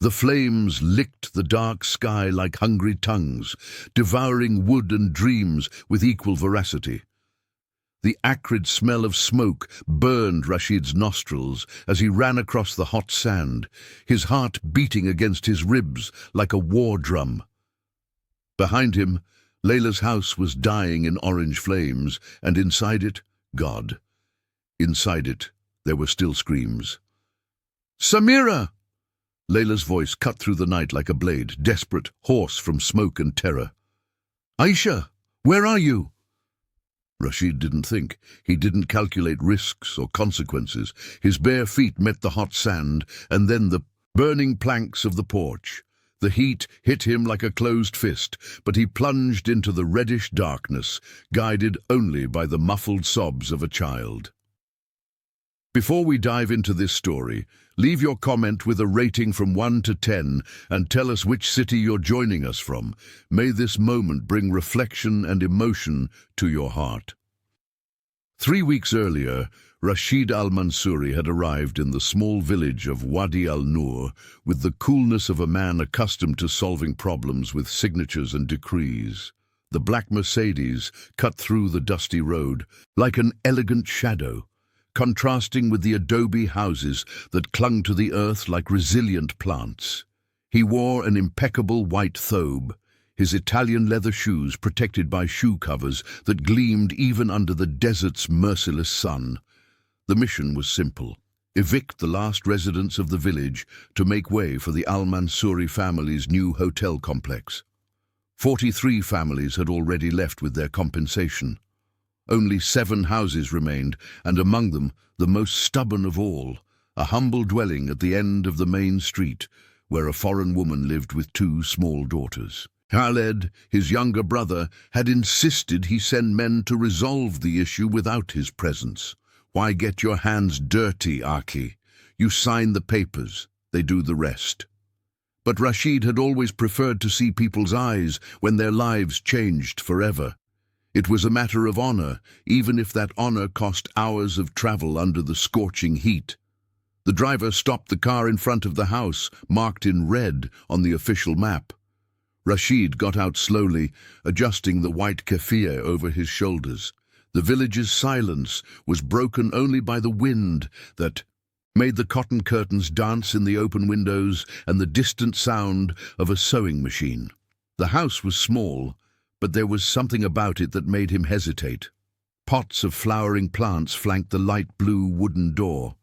The flames licked the dark sky like hungry tongues, devouring wood and dreams with equal voracity. The acrid smell of smoke burned Rashid's nostrils as he ran across the hot sand, his heart beating against his ribs like a war drum. Behind him, Layla's house was dying in orange flames, and inside it, God. Inside it, there were still screams. "Samira!" Layla's voice cut through the night like a blade, desperate, hoarse from smoke and terror. "Aisha, where are you?" Rashid didn't think. He didn't calculate risks or consequences. His bare feet met the hot sand, and then the burning planks of the porch. The heat hit him like a closed fist, but he plunged into the reddish darkness, guided only by the muffled sobs of a child. Before we dive into this story, leave your comment with a rating from 1 to 10 and tell us which city you're joining us from. May this moment bring reflection and emotion to your heart. 3 weeks earlier, Rashid al-Mansouri had arrived in the small village of Wadi al-Nur with the coolness of a man accustomed to solving problems with signatures and decrees. The black Mercedes cut through the dusty road like an elegant shadow, contrasting with the adobe houses that clung to the earth like resilient plants. He wore an impeccable white thobe, his Italian leather shoes protected by shoe covers that gleamed even under the desert's merciless sun. The mission was simple: evict the last residents of the village to make way for the al-Mansouri family's new hotel complex. 43 families had already left with their compensation. Only 7 houses remained, and among them, the most stubborn of all, a humble dwelling at the end of the main street, where a foreign woman lived with 2 small daughters. Khaled, his younger brother, had insisted he send men to resolve the issue without his presence. "Why get your hands dirty, Aki? You sign the papers, they do the rest." But Rashid had always preferred to see people's eyes when their lives changed forever. It was a matter of honor, even if that honor cost hours of travel under the scorching heat. The driver stopped the car in front of the house, marked in red on the official map. Rashid got out slowly, adjusting the white keffiyeh over his shoulders. The village's silence was broken only by the wind that made the cotton curtains dance in the open windows and the distant sound of a sewing machine. The house was small, but there was something about it that made him hesitate. Pots of flowering plants flanked the light blue wooden door.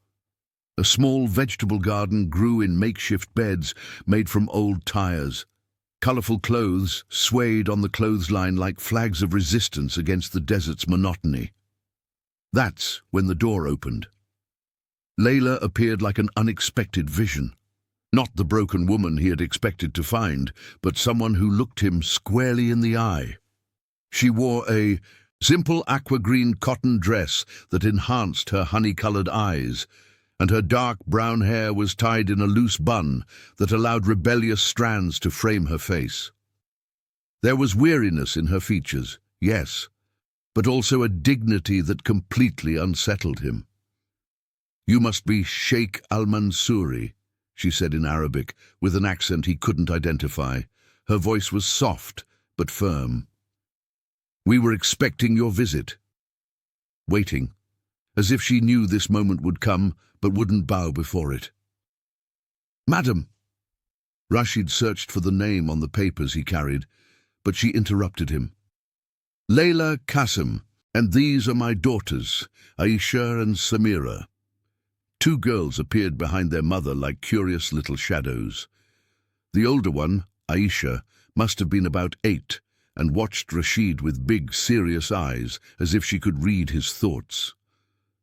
A small vegetable garden grew in makeshift beds made from old tires. Colorful clothes swayed on the clothesline like flags of resistance against the desert's monotony. That's when the door opened. Layla appeared like an unexpected vision. Not the broken woman he had expected to find, but someone who looked him squarely in the eye. She wore a simple aqua-green cotton dress that enhanced her honey-colored eyes, and her dark brown hair was tied in a loose bun that allowed rebellious strands to frame her face. There was weariness in her features, yes, but also a dignity that completely unsettled him. "You must be Sheikh al-Mansouri," she said in Arabic, with an accent he couldn't identify. Her voice was soft, but firm. "We were expecting your visit." Waiting, as if she knew this moment would come, but wouldn't bow before it. "Madam!" Rashid searched for the name on the papers he carried, but she interrupted him. "Layla Qasim, and these are my daughters, Aisha and Samira." 2 girls appeared behind their mother like curious little shadows. The older one, Aisha, must have been about 8, and watched Rashid with big, serious eyes, as if she could read his thoughts.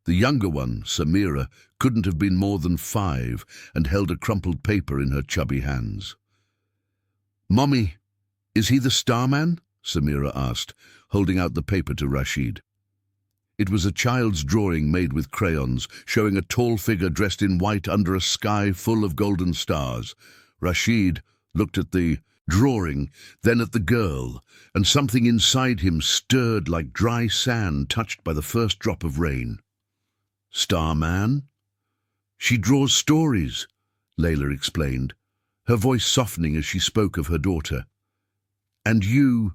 The younger one, Samira, couldn't have been more than 5, and held a crumpled paper in her chubby hands. "Mommy, is he the Starman?" Samira asked, holding out the paper to Rashid. It was a child's drawing made with crayons, showing a tall figure dressed in white under a sky full of golden stars. Rashid looked at the drawing, then at the girl, and something inside him stirred like dry sand touched by the first drop of rain. "Starman?" "She draws stories," Layla explained. her voice softening as she spoke of her daughter. "And you,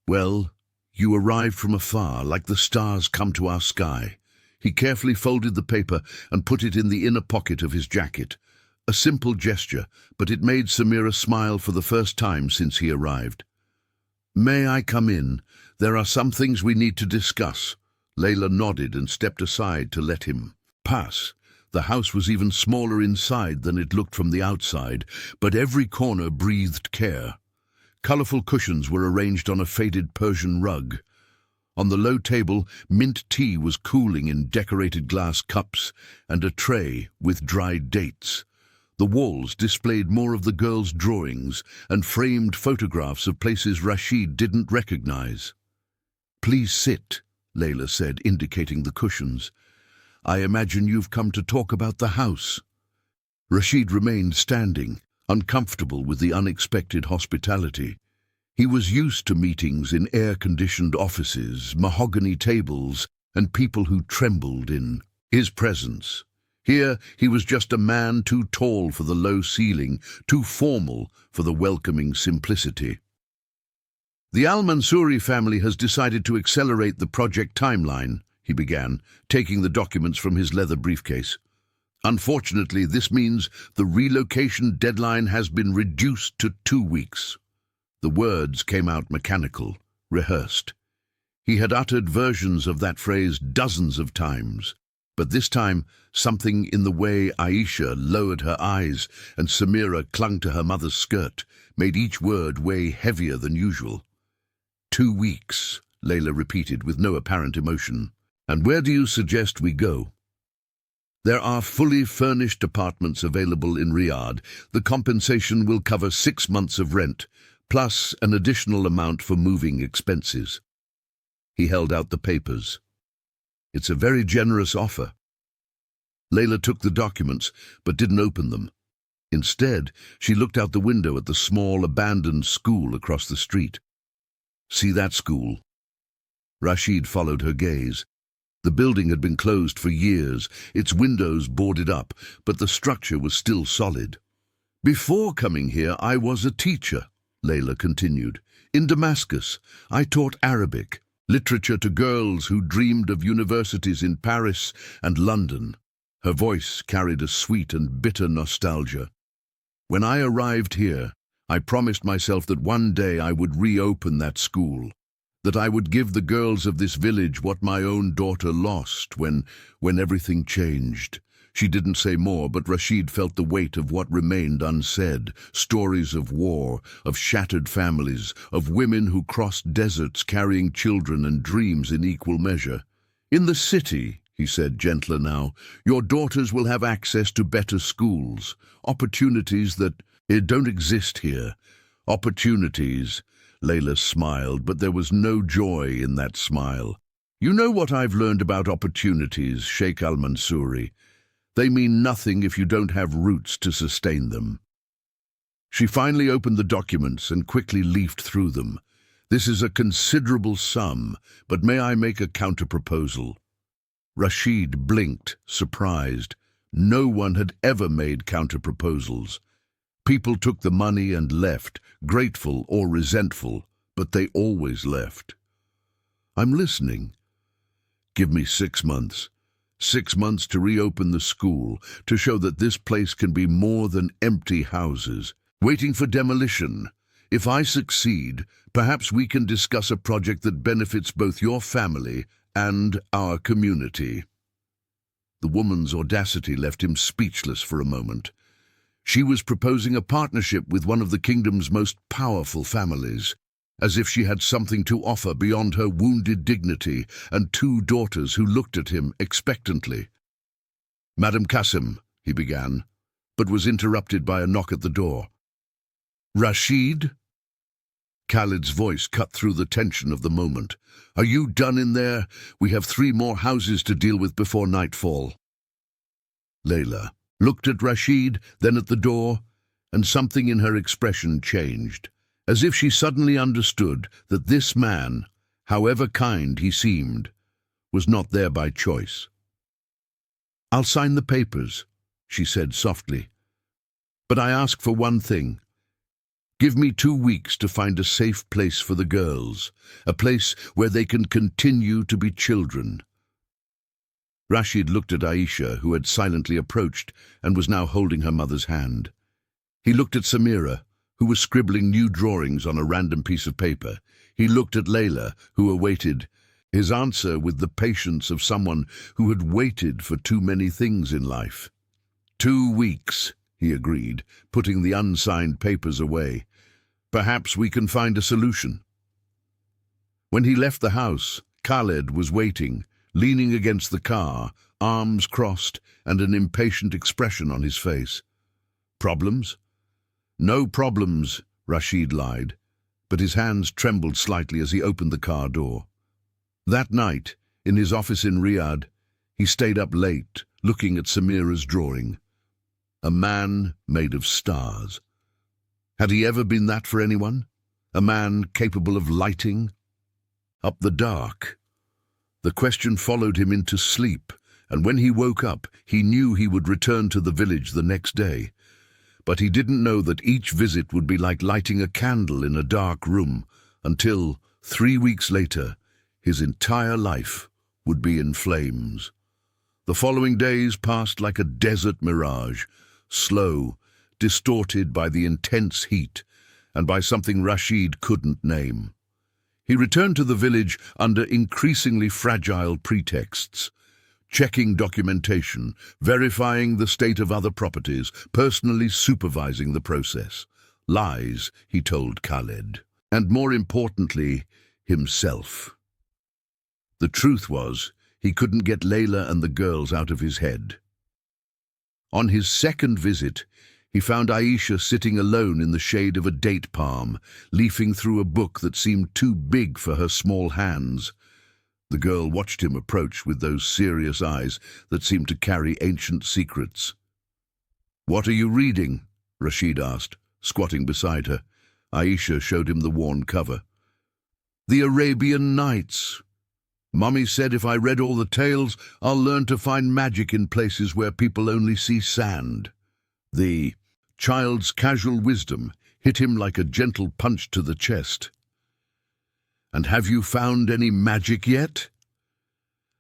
well, you arrived from afar, like the stars come to our sky." He carefully folded the paper and put it in the inner pocket of his jacket. A simple gesture, but it made Samira smile for the first time since he arrived. "May I come in? There are some things we need to discuss." Layla nodded and stepped aside to let him pass. The house was even smaller inside than it looked from the outside, but every corner breathed care. Colorful cushions were arranged on a faded Persian rug. On the low table, mint tea was cooling in decorated glass cups and a tray with dried dates. The walls displayed more of the girls' drawings and framed photographs of places Rashid didn't recognize. "Please sit," Layla said, indicating the cushions. "I imagine you've come to talk about the house." Rashid remained standing, uncomfortable with the unexpected hospitality. He was used to meetings in air-conditioned offices, mahogany tables, and people who trembled in his presence. Here he was just a man too tall for the low ceiling, too formal for the welcoming simplicity. "The Al-Mansouri family has decided to accelerate the project timeline," he began, taking the documents from his leather briefcase. "Unfortunately, this means the relocation deadline has been reduced to 2 weeks. The words came out mechanical, rehearsed. He had uttered versions of that phrase dozens of times, but this time something in the way Aisha lowered her eyes and Samira clung to her mother's skirt made each word weigh heavier than usual. 2 weeks, Layla repeated with no apparent emotion. "And where do you suggest we go?" "There are fully furnished apartments available in Riyadh. The compensation will cover 6 months of rent, plus an additional amount for moving expenses." He held out the papers. "It's a very generous offer." Layla took the documents, but didn't open them. Instead, she looked out the window at the small, abandoned school across the street. "See that school?" Rashid followed her gaze. The building had been closed for years, its windows boarded up, but the structure was still solid. "Before coming here, I was a teacher," Layla continued. "In Damascus, I taught Arabic, literature to girls who dreamed of universities in Paris and London." Her voice carried a sweet and bitter nostalgia. "When I arrived here, I promised myself that one day I would reopen that school, that I would give the girls of this village what my own daughter lost when everything changed." She didn't say more, but Rashid felt the weight of what remained unsaid. Stories of war, of shattered families, of women who crossed deserts carrying children and dreams in equal measure. "In the city," he said, gentler now, "your daughters will have access to better schools, opportunities that don't exist here." "Opportunities," Layla smiled, but there was no joy in that smile. "You know what I've learned about opportunities, Sheikh Al-Mansouri. They mean nothing if you don't have roots to sustain them." She finally opened the documents and quickly leafed through them. "This is a considerable sum, but may I make a counter-proposal?" Rashid blinked, surprised. No one had ever made counter-proposals. People took the money and left, grateful or resentful, but they always left. "I'm listening." "Give me 6 months. 6 months to reopen the school, to show that this place can be more than empty houses, waiting for demolition. If I succeed, perhaps we can discuss a project that benefits both your family and our community." The woman's audacity left him speechless for a moment. She was proposing a partnership with one of the kingdom's most powerful families, as if she had something to offer beyond her wounded dignity and 2 daughters who looked at him expectantly. "Madam Qasim," he began, but was interrupted by a knock at the door. "Rashid?" Khalid's voice cut through the tension of the moment. "Are you done in there? We have 3 more houses to deal with before nightfall." Layla looked at Rashid, then at the door, and something in her expression changed, as if she suddenly understood that this man, however kind he seemed, was not there by choice. "I'll sign the papers," she said softly. But I ask for one thing. Give me 2 weeks to find a safe place for the girls, a place where they can continue to be children." Rashid looked at Aisha, who had silently approached and was now holding her mother's hand. He looked at Samira, who was scribbling new drawings on a random piece of paper. He looked at Layla, who awaited his answer with the patience of someone who had waited for too many things in life. 2 weeks, he agreed, putting the unsigned papers away. Perhaps we can find a solution. When he left the house, Khaled was waiting, leaning against the car, arms crossed and an impatient expression on his face. Problems? No problems, Rashid lied, but his hands trembled slightly as he opened the car door. That night, in his office in Riyadh, he stayed up late, looking at Samira's drawing. A man made of stars. Had he ever been that for anyone? A man capable of lighting up the dark? The question followed him into sleep, and when he woke up, he knew he would return to the village the next day. But he didn't know that each visit would be like lighting a candle in a dark room, until, 3 weeks later, his entire life would be in flames. The following days passed like a desert mirage, slow, distorted by the intense heat and by something Rashid couldn't name. He returned to the village under increasingly fragile pretexts, checking documentation, verifying the state of other properties, personally supervising the process. Lies, he told Khaled, and more importantly, himself. The truth was, he couldn't get Layla and the girls out of his head. On his second visit, he found Aisha sitting alone in the shade of a date palm, leafing through a book that seemed too big for her small hands. The girl watched him approach with those serious eyes that seemed to carry ancient secrets. "What are you reading?" Rashid asked, squatting beside her. Aisha showed him the worn cover. "The Arabian Nights. Mummy said if I read all the tales, I'll learn to find magic in places where people only see sand." The child's casual wisdom hit him like a gentle punch to the chest. "And have you found any magic yet?"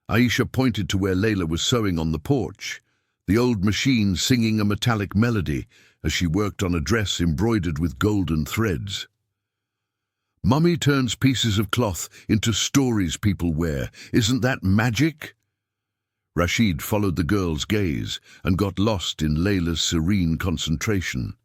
Aisha pointed to where Layla was sewing on the porch, the old machine singing a metallic melody as she worked on a dress embroidered with golden threads. "Mummy turns pieces of cloth into stories people wear. Isn't that magic?" Rashid followed the girl's gaze and got lost in Layla's serene concentration.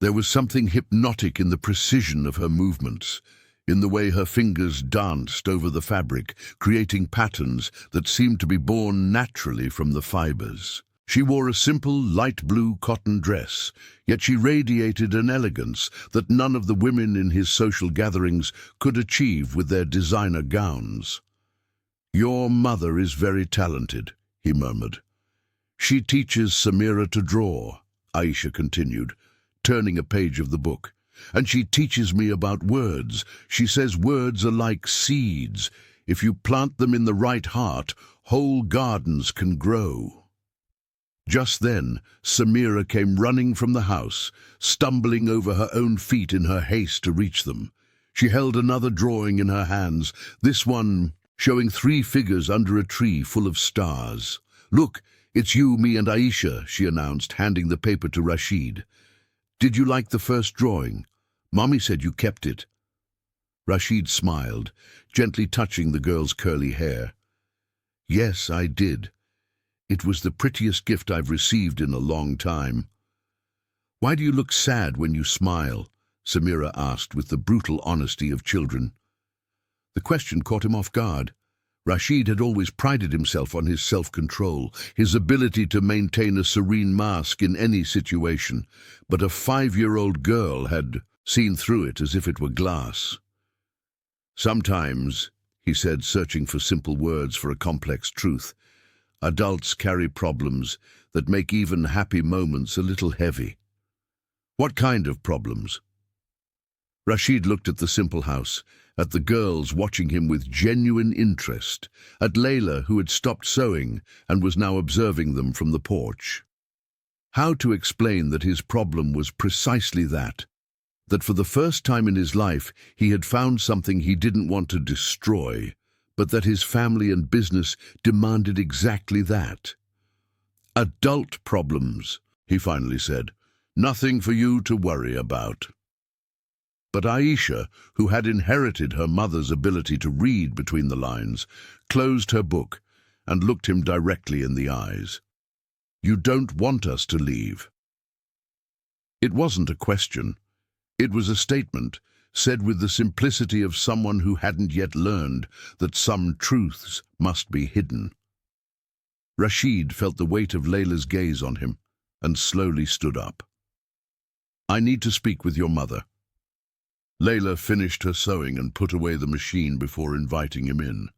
There was something hypnotic in the precision of her movements, in the way her fingers danced over the fabric, creating patterns that seemed to be born naturally from the fibers. She wore a simple light blue cotton dress, yet she radiated an elegance that none of the women in his social gatherings could achieve with their designer gowns. "Your mother is very talented," he murmured. "She teaches Samira to draw," Aisha continued, turning a page of the book. "And she teaches me about words. She says words are like seeds. If you plant them in the right heart, whole gardens can grow." Just then, Samira came running from the house, stumbling over her own feet in her haste to reach them. She held another drawing in her hands, this one showing 3 figures under a tree full of stars. "Look, it's you, me and Aisha," she announced, handing the paper to Rashid. "Did you like the first drawing? Mommy said you kept it." Rashid smiled, gently touching the girl's curly hair. "Yes, I did. It was the prettiest gift I've received in a long time." "Why do you look sad when you smile?" Samira asked with the brutal honesty of children. The question caught him off guard. Rashid had always prided himself on his self-control, his ability to maintain a serene mask in any situation, but a 5-year-old girl had seen through it as if it were glass. "Sometimes," he said, searching for simple words for a complex truth, "adults carry problems that make even happy moments a little heavy." "What kind of problems?" Rashid looked at the simple house, at the girls watching him with genuine interest, at Layla, who had stopped sewing and was now observing them from the porch. How to explain that his problem was precisely that for the first time in his life he had found something he didn't want to destroy, but that his family and business demanded exactly that. "Adult problems," he finally said. "Nothing for you to worry about." But Aisha, who had inherited her mother's ability to read between the lines, closed her book and looked him directly in the eyes. "You don't want us to leave." It wasn't a question. It was a statement, said with the simplicity of someone who hadn't yet learned that some truths must be hidden. Rashid felt the weight of Layla's gaze on him and slowly stood up. "I need to speak with your mother." Layla finished her sewing and put away the machine before inviting him in.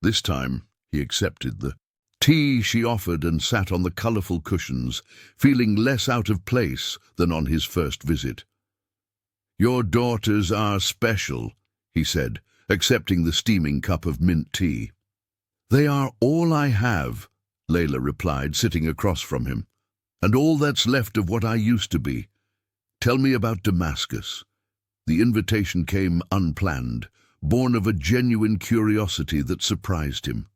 This time, he accepted the tea she offered and sat on the colourful cushions, feeling less out of place than on his first visit. "Your daughters are special," he said, accepting the steaming cup of mint tea. "They are all I have," Layla replied, sitting across from him, "and all that's left of what I used to be. Tell me about Damascus." The invitation came unplanned, born of a genuine curiosity that surprised him.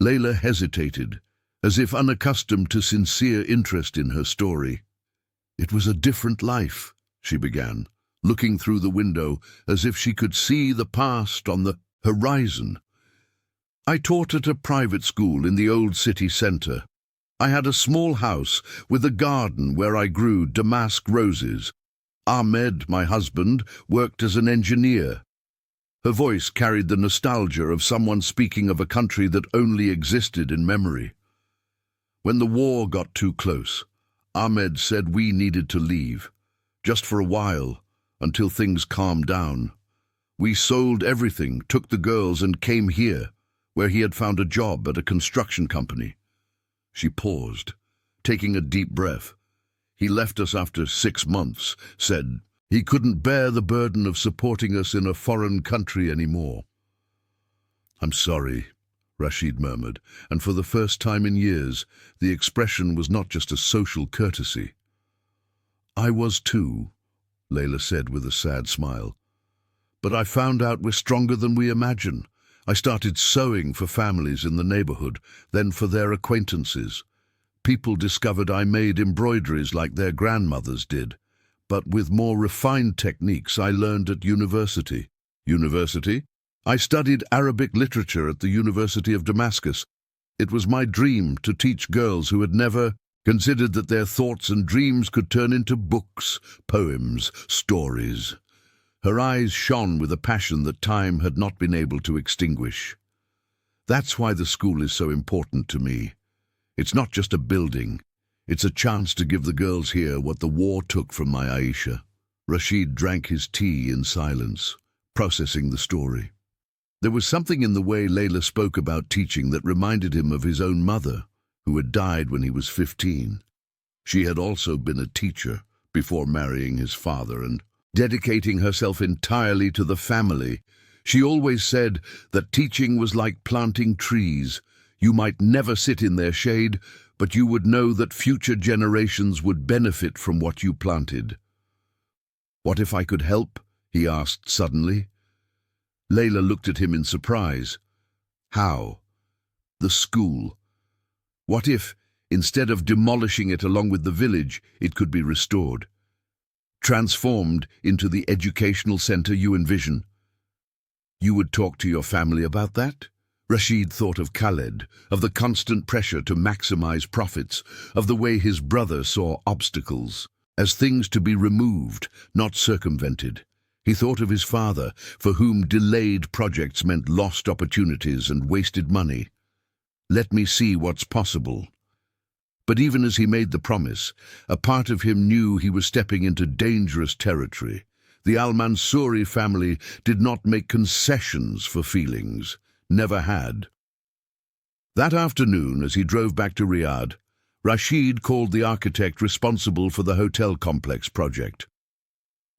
Layla hesitated, as if unaccustomed to sincere interest in her story. "It was a different life," she began, looking through the window as if she could see the past on the horizon. "I taught at a private school in the old city centre. I had a small house with a garden where I grew damask roses. Ahmed, my husband, worked as an engineer." Her voice carried the nostalgia of someone speaking of a country that only existed in memory. "When the war got too close, Ahmed said we needed to leave, just for a while, until things calmed down. We sold everything, took the girls, and came here, where he had found a job at a construction company." She paused, taking a deep breath. "He left us after 6 months, said he couldn't bear the burden of supporting us in a foreign country anymore." "I'm sorry," Rashid murmured, and for the first time in years, the expression was not just a social courtesy. "I was too," Layla said with a sad smile. "But I found out we're stronger than we imagine. I started sewing for families in the neighborhood, then for their acquaintances. People discovered I made embroideries like their grandmothers did, but with more refined techniques I learned at university." "University?" "I studied Arabic literature at the University of Damascus. It was my dream to teach girls who had never considered that their thoughts and dreams could turn into books, poems, stories." Her eyes shone with a passion that time had not been able to extinguish. "That's why the school is so important to me. It's not just a building. It's a chance to give the girls here what the war took from my Aisha." Rashid drank his tea in silence, processing the story. There was something in the way Layla spoke about teaching that reminded him of his own mother, who had died when he was 15. She had also been a teacher before marrying his father and dedicating herself entirely to the family. She always said that teaching was like planting trees. You might never sit in their shade, but you would know that future generations would benefit from what you planted. "What if I could help?" he asked suddenly. Layla looked at him in surprise. "How?" "The school. What if, instead of demolishing it along with the village, it could be restored? Transformed into the educational center you envision?" "You would talk to your family about that?" Rashid thought of Khaled, of the constant pressure to maximize profits, of the way his brother saw obstacles as things to be removed, not circumvented. He thought of his father, for whom delayed projects meant lost opportunities and wasted money. "Let me see what's possible." But even as he made the promise, a part of him knew he was stepping into dangerous territory. The Al-Mansouri family did not make concessions for feelings. Never had. That afternoon, as he drove back to Riyadh, Rashid called the architect responsible for the hotel complex project.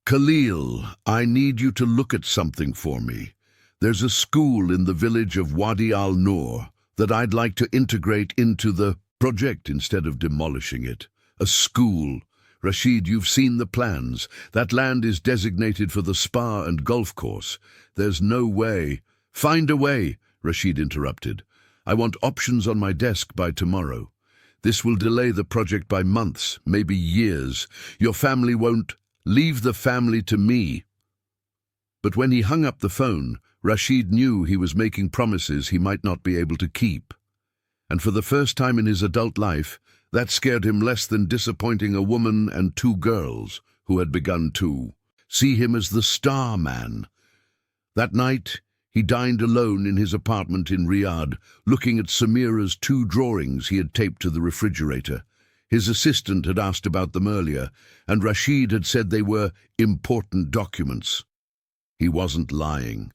"Khalil, I need you to look at something for me. There's a school in the village of Wadi al-Nur that I'd like to integrate into the project instead of demolishing it. A school. Rashid, you've seen the plans. That land is designated for the spa and golf course. There's no way. Find a way, Rashid interrupted. I want options on my desk by tomorrow. This will delay the project by months, maybe years. Your family won't. Leave the family to me. But when he hung up the phone, Rashid knew he was making promises he might not be able to keep. And for the first time in his adult life, that scared him less than disappointing a woman and two girls who had begun to see him as the star man. That night, he dined alone in his apartment in Riyadh, looking at Samira's two drawings he had taped to the refrigerator. His assistant had asked about them earlier, and Rashid had said they were important documents. He wasn't lying.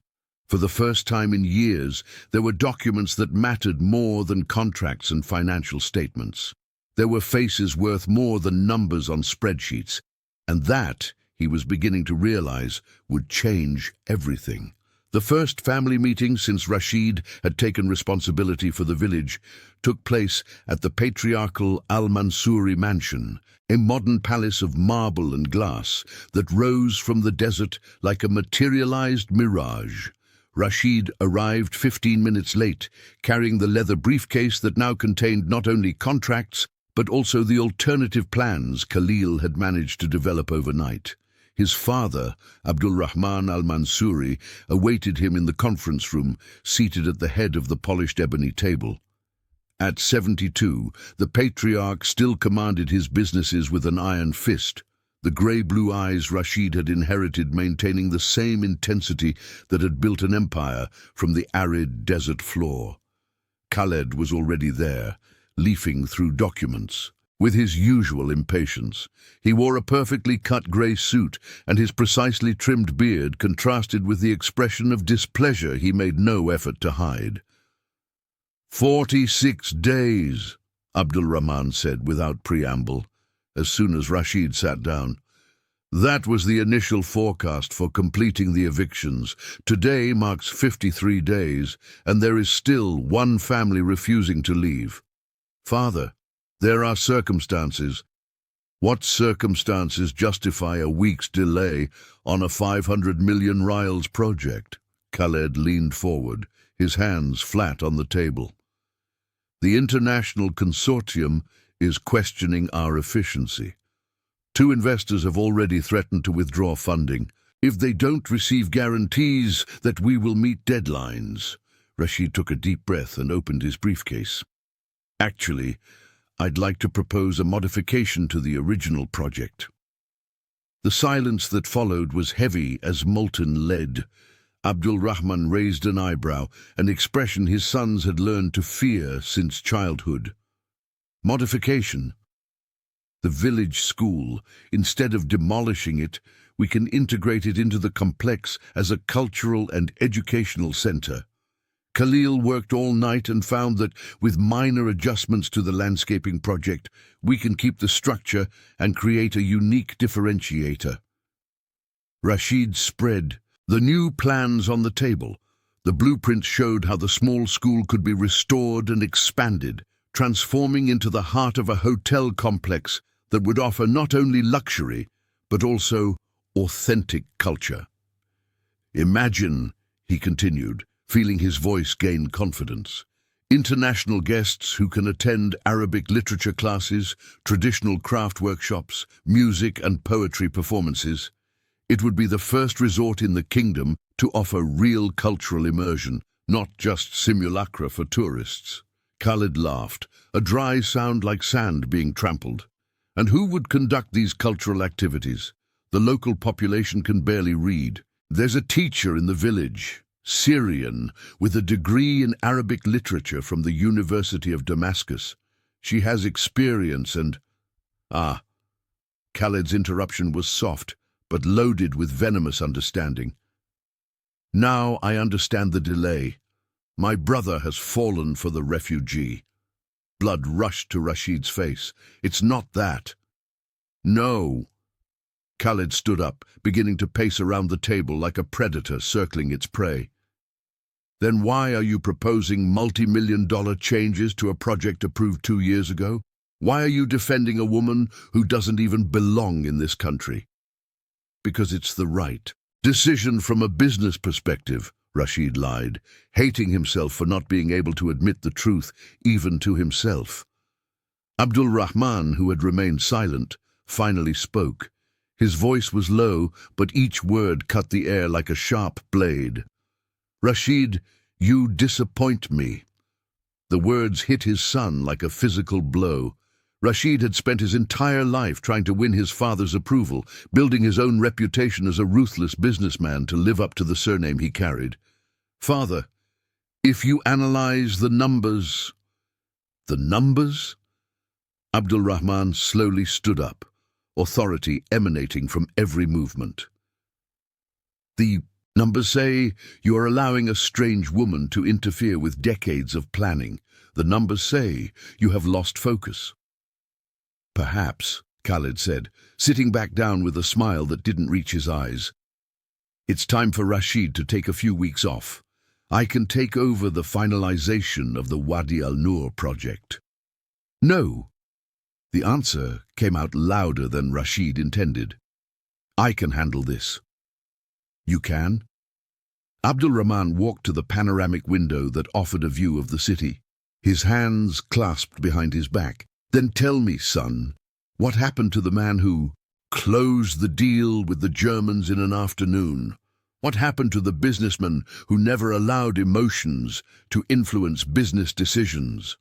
For the first time in years, there were documents that mattered more than contracts and financial statements. There were faces worth more than numbers on spreadsheets, and that, he was beginning to realize, would change everything. The first family meeting since Rashid had taken responsibility for the village took place at the patriarchal Al-Mansouri mansion, a modern palace of marble and glass that rose from the desert like a materialized mirage. Rashid arrived 15 minutes late, carrying the leather briefcase that now contained not only contracts, but also the alternative plans Khalil had managed to develop overnight. His father, Abdul Rahman al-Mansouri, awaited him in the conference room, seated at the head of the polished ebony table. At 72, the patriarch still commanded his businesses with an iron fist, the grey-blue eyes Rashid had inherited maintaining the same intensity that had built an empire from the arid desert floor. Khaled was already there, leafing through documents. With his usual impatience, he wore a perfectly cut grey suit, and his precisely trimmed beard contrasted with the expression of displeasure he made no effort to hide. 46 days, Abdul Rahman said without preamble, as soon as Rashid sat down. That was the initial forecast for completing the evictions. Today marks 53 days, and there is still one family refusing to leave. Father, there are circumstances. What circumstances justify a week's delay on a 500 million rials project? Khaled leaned forward, his hands flat on the table. The international consortium is questioning our efficiency. 2 investors have already threatened to withdraw funding if they don't receive guarantees that we will meet deadlines. Rashid took a deep breath and opened his briefcase. Actually, I'd like to propose a modification to the original project. The silence that followed was heavy as molten lead. Abdul Rahman raised an eyebrow, an expression his sons had learned to fear since childhood. Modification. The village school, instead of demolishing it, we can integrate it into the complex as a cultural and educational center. Khalil worked all night and found that, with minor adjustments to the landscaping project, we can keep the structure and create a unique differentiator. Rashid spread the new plans on the table. The blueprints showed how the small school could be restored and expanded, transforming into the heart of a hotel complex that would offer not only luxury, but also authentic culture. Imagine, he continued, feeling his voice gain confidence, international guests who can attend Arabic literature classes, traditional craft workshops, music and poetry performances. It would be the first resort in the kingdom to offer real cultural immersion, not just simulacra for tourists. Khaled laughed, a dry sound like sand being trampled. And who would conduct these cultural activities? The local population can barely read. There's a teacher in the village, Syrian, with a degree in Arabic literature from the University of Damascus. She has experience and... Khaled's interruption was soft, but loaded with venomous understanding. Now I understand the delay. My brother has fallen for the refugee. Blood rushed to Rashid's face. It's not that. No. Khaled stood up, beginning to pace around the table like a predator circling its prey. Then why are you proposing multi-million-dollar changes to a project approved 2 years ago? Why are you defending a woman who doesn't even belong in this country? Because it's the right decision from a business perspective, Rashid lied, hating himself for not being able to admit the truth even to himself. Abdul Rahman, who had remained silent, finally spoke. His voice was low, but each word cut the air like a sharp blade. Rashid, you disappoint me. The words hit his son like a physical blow. Rashid had spent his entire life trying to win his father's approval, building his own reputation as a ruthless businessman to live up to the surname he carried. Father, if you analyze the numbers... The numbers? Abdul Rahman slowly stood up, authority emanating from every movement. The numbers say you are allowing a strange woman to interfere with decades of planning. The numbers say you have lost focus. Perhaps, Khalid said, sitting back down with a smile that didn't reach his eyes. It's time for Rashid to take a few weeks off. I can take over the finalization of the Wadi al-Nur project. No. The answer came out louder than Rashid intended. I can handle this. You can? Abdul Rahman walked to the panoramic window that offered a view of the city, his hands clasped behind his back. Then tell me, son, what happened to the man who closed the deal with the Germans in an afternoon? What happened to the businessman who never allowed emotions to influence business decisions?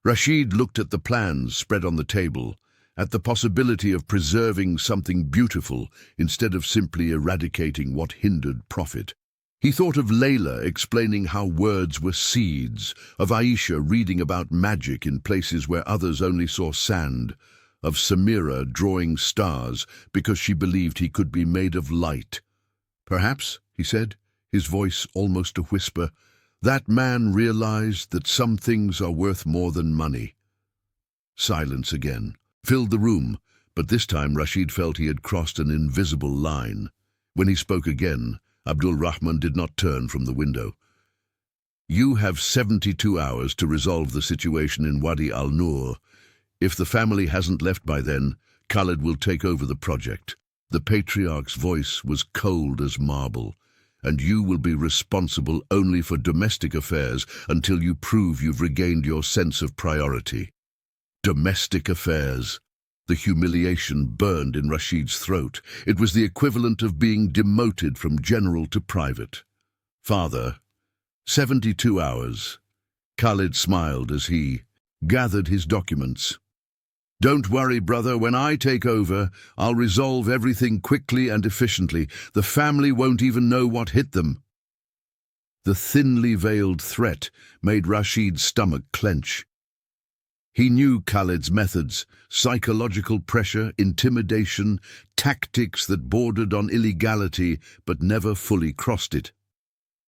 Rashid looked at the plans spread on the table, at the possibility of preserving something beautiful instead of simply eradicating what hindered profit. He thought of Layla explaining how words were seeds, of Aisha reading about magic in places where others only saw sand, of Samira drawing stars because she believed he could be made of light. Perhaps, he said, his voice almost a whisper, that man realized that some things are worth more than money. Silence again filled the room, but this time Rashid felt he had crossed an invisible line. When he spoke again, Abdul Rahman did not turn from the window. You have 72 hours to resolve the situation in Wadi al-Nur. If the family hasn't left by then, Khalid will take over the project. The patriarch's voice was cold as marble. And you will be responsible only for domestic affairs until you prove you've regained your sense of priority. Domestic affairs. The humiliation burned in Rashid's throat. It was the equivalent of being demoted from general to private. Father, 72 hours. Khalid smiled as he gathered his documents. Don't worry, brother. When I take over, I'll resolve everything quickly and efficiently. The family won't even know what hit them. The thinly veiled threat made Rashid's stomach clench. He knew Khalid's methods, psychological pressure, intimidation, tactics that bordered on illegality but never fully crossed it.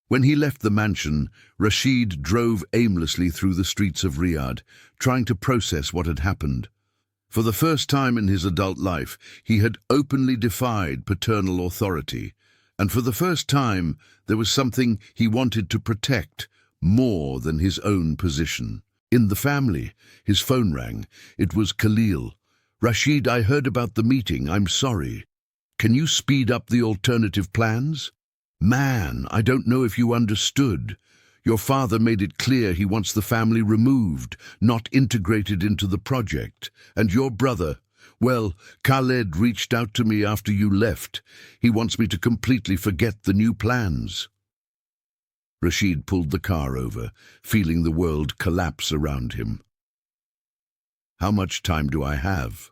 When he left the mansion, Rashid drove aimlessly through the streets of Riyadh, trying to process what had happened. For the first time in his adult life, he had openly defied paternal authority, and for the first time there was something he wanted to protect more than his own position. In the family, his phone rang. It was Khalil. Rashid, I heard about the meeting. I'm sorry. Can you speed up the alternative plans? Man, I don't know if you understood. Your father made it clear he wants the family removed, not integrated into the project. And your brother, well, Khaled reached out to me after you left. He wants me to completely forget the new plans. Rashid pulled the car over, feeling the world collapse around him. How much time do I have?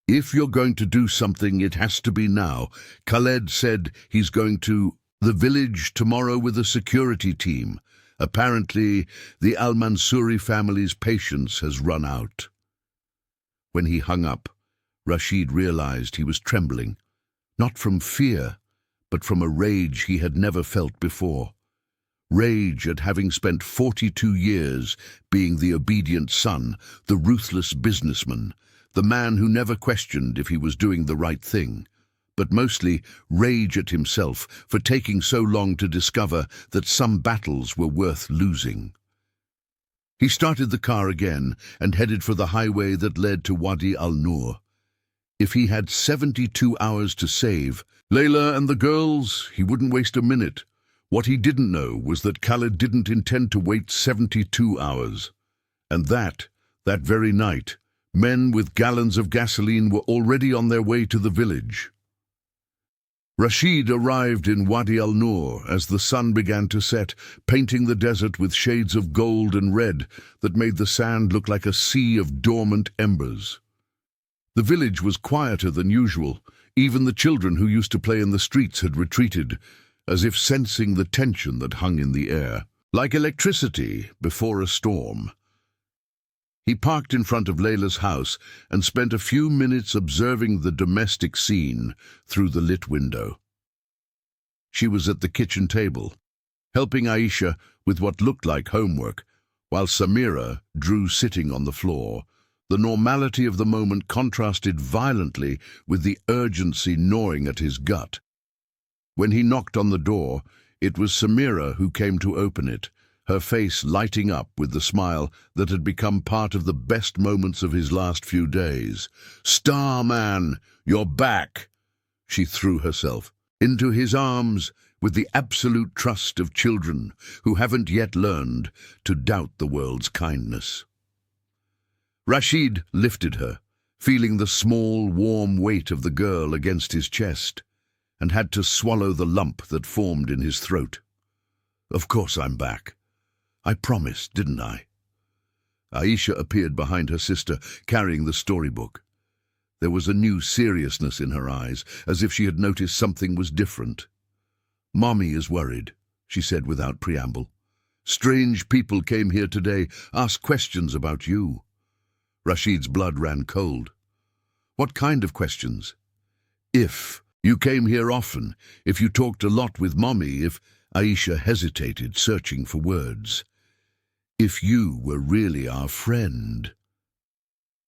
If you're going to do something, it has to be now. Khaled said he's going to the village tomorrow with a security team. Apparently, the Al-Mansuri family's patience has run out. When he hung up, Rashid realized he was trembling, not from fear, but from a rage he had never felt before. Rage at having spent 42 years being the obedient son, the ruthless businessman, the man who never questioned if he was doing the right thing, but mostly rage at himself for taking so long to discover that some battles were worth losing. He started the car again and headed for the highway that led to Wadi al-Nur. If he had 72 hours to save Layla and the girls, he wouldn't waste a minute. What he didn't know was that Khaled didn't intend to wait 72 hours. And that very night, men with gallons of gasoline were already on their way to the village. Rashid arrived in Wadi al-Nur as the sun began to set, painting the desert with shades of gold and red that made the sand look like a sea of dormant embers. The village was quieter than usual. Even the children who used to play in the streets had retreated, as if sensing the tension that hung in the air, like electricity before a storm. He parked in front of Layla's house and spent a few minutes observing the domestic scene through the lit window. She was at the kitchen table, helping Aisha with what looked like homework, while Samira drew sitting on the floor. The normality of the moment contrasted violently with the urgency gnawing at his gut. When he knocked on the door, it was Samira who came to open it, her face lighting up with the smile that had become part of the best moments of his last few days. "Starman, you're back!" She threw herself into his arms with the absolute trust of children who haven't yet learned to doubt the world's kindness. Rashid lifted her, feeling the small, warm weight of the girl against his chest, and had to swallow the lump that formed in his throat. "Of course I'm back. I promised, didn't I?" Aisha appeared behind her sister, carrying the storybook. There was a new seriousness in her eyes, as if she had noticed something was different. "Mommy is worried," she said without preamble. "Strange people came here today, asked questions about you." Rashid's blood ran cold. "What kind of questions?" "If you came here often, if you talked a lot with Mommy, if—" Aisha hesitated, searching for words. "If you were really our friend."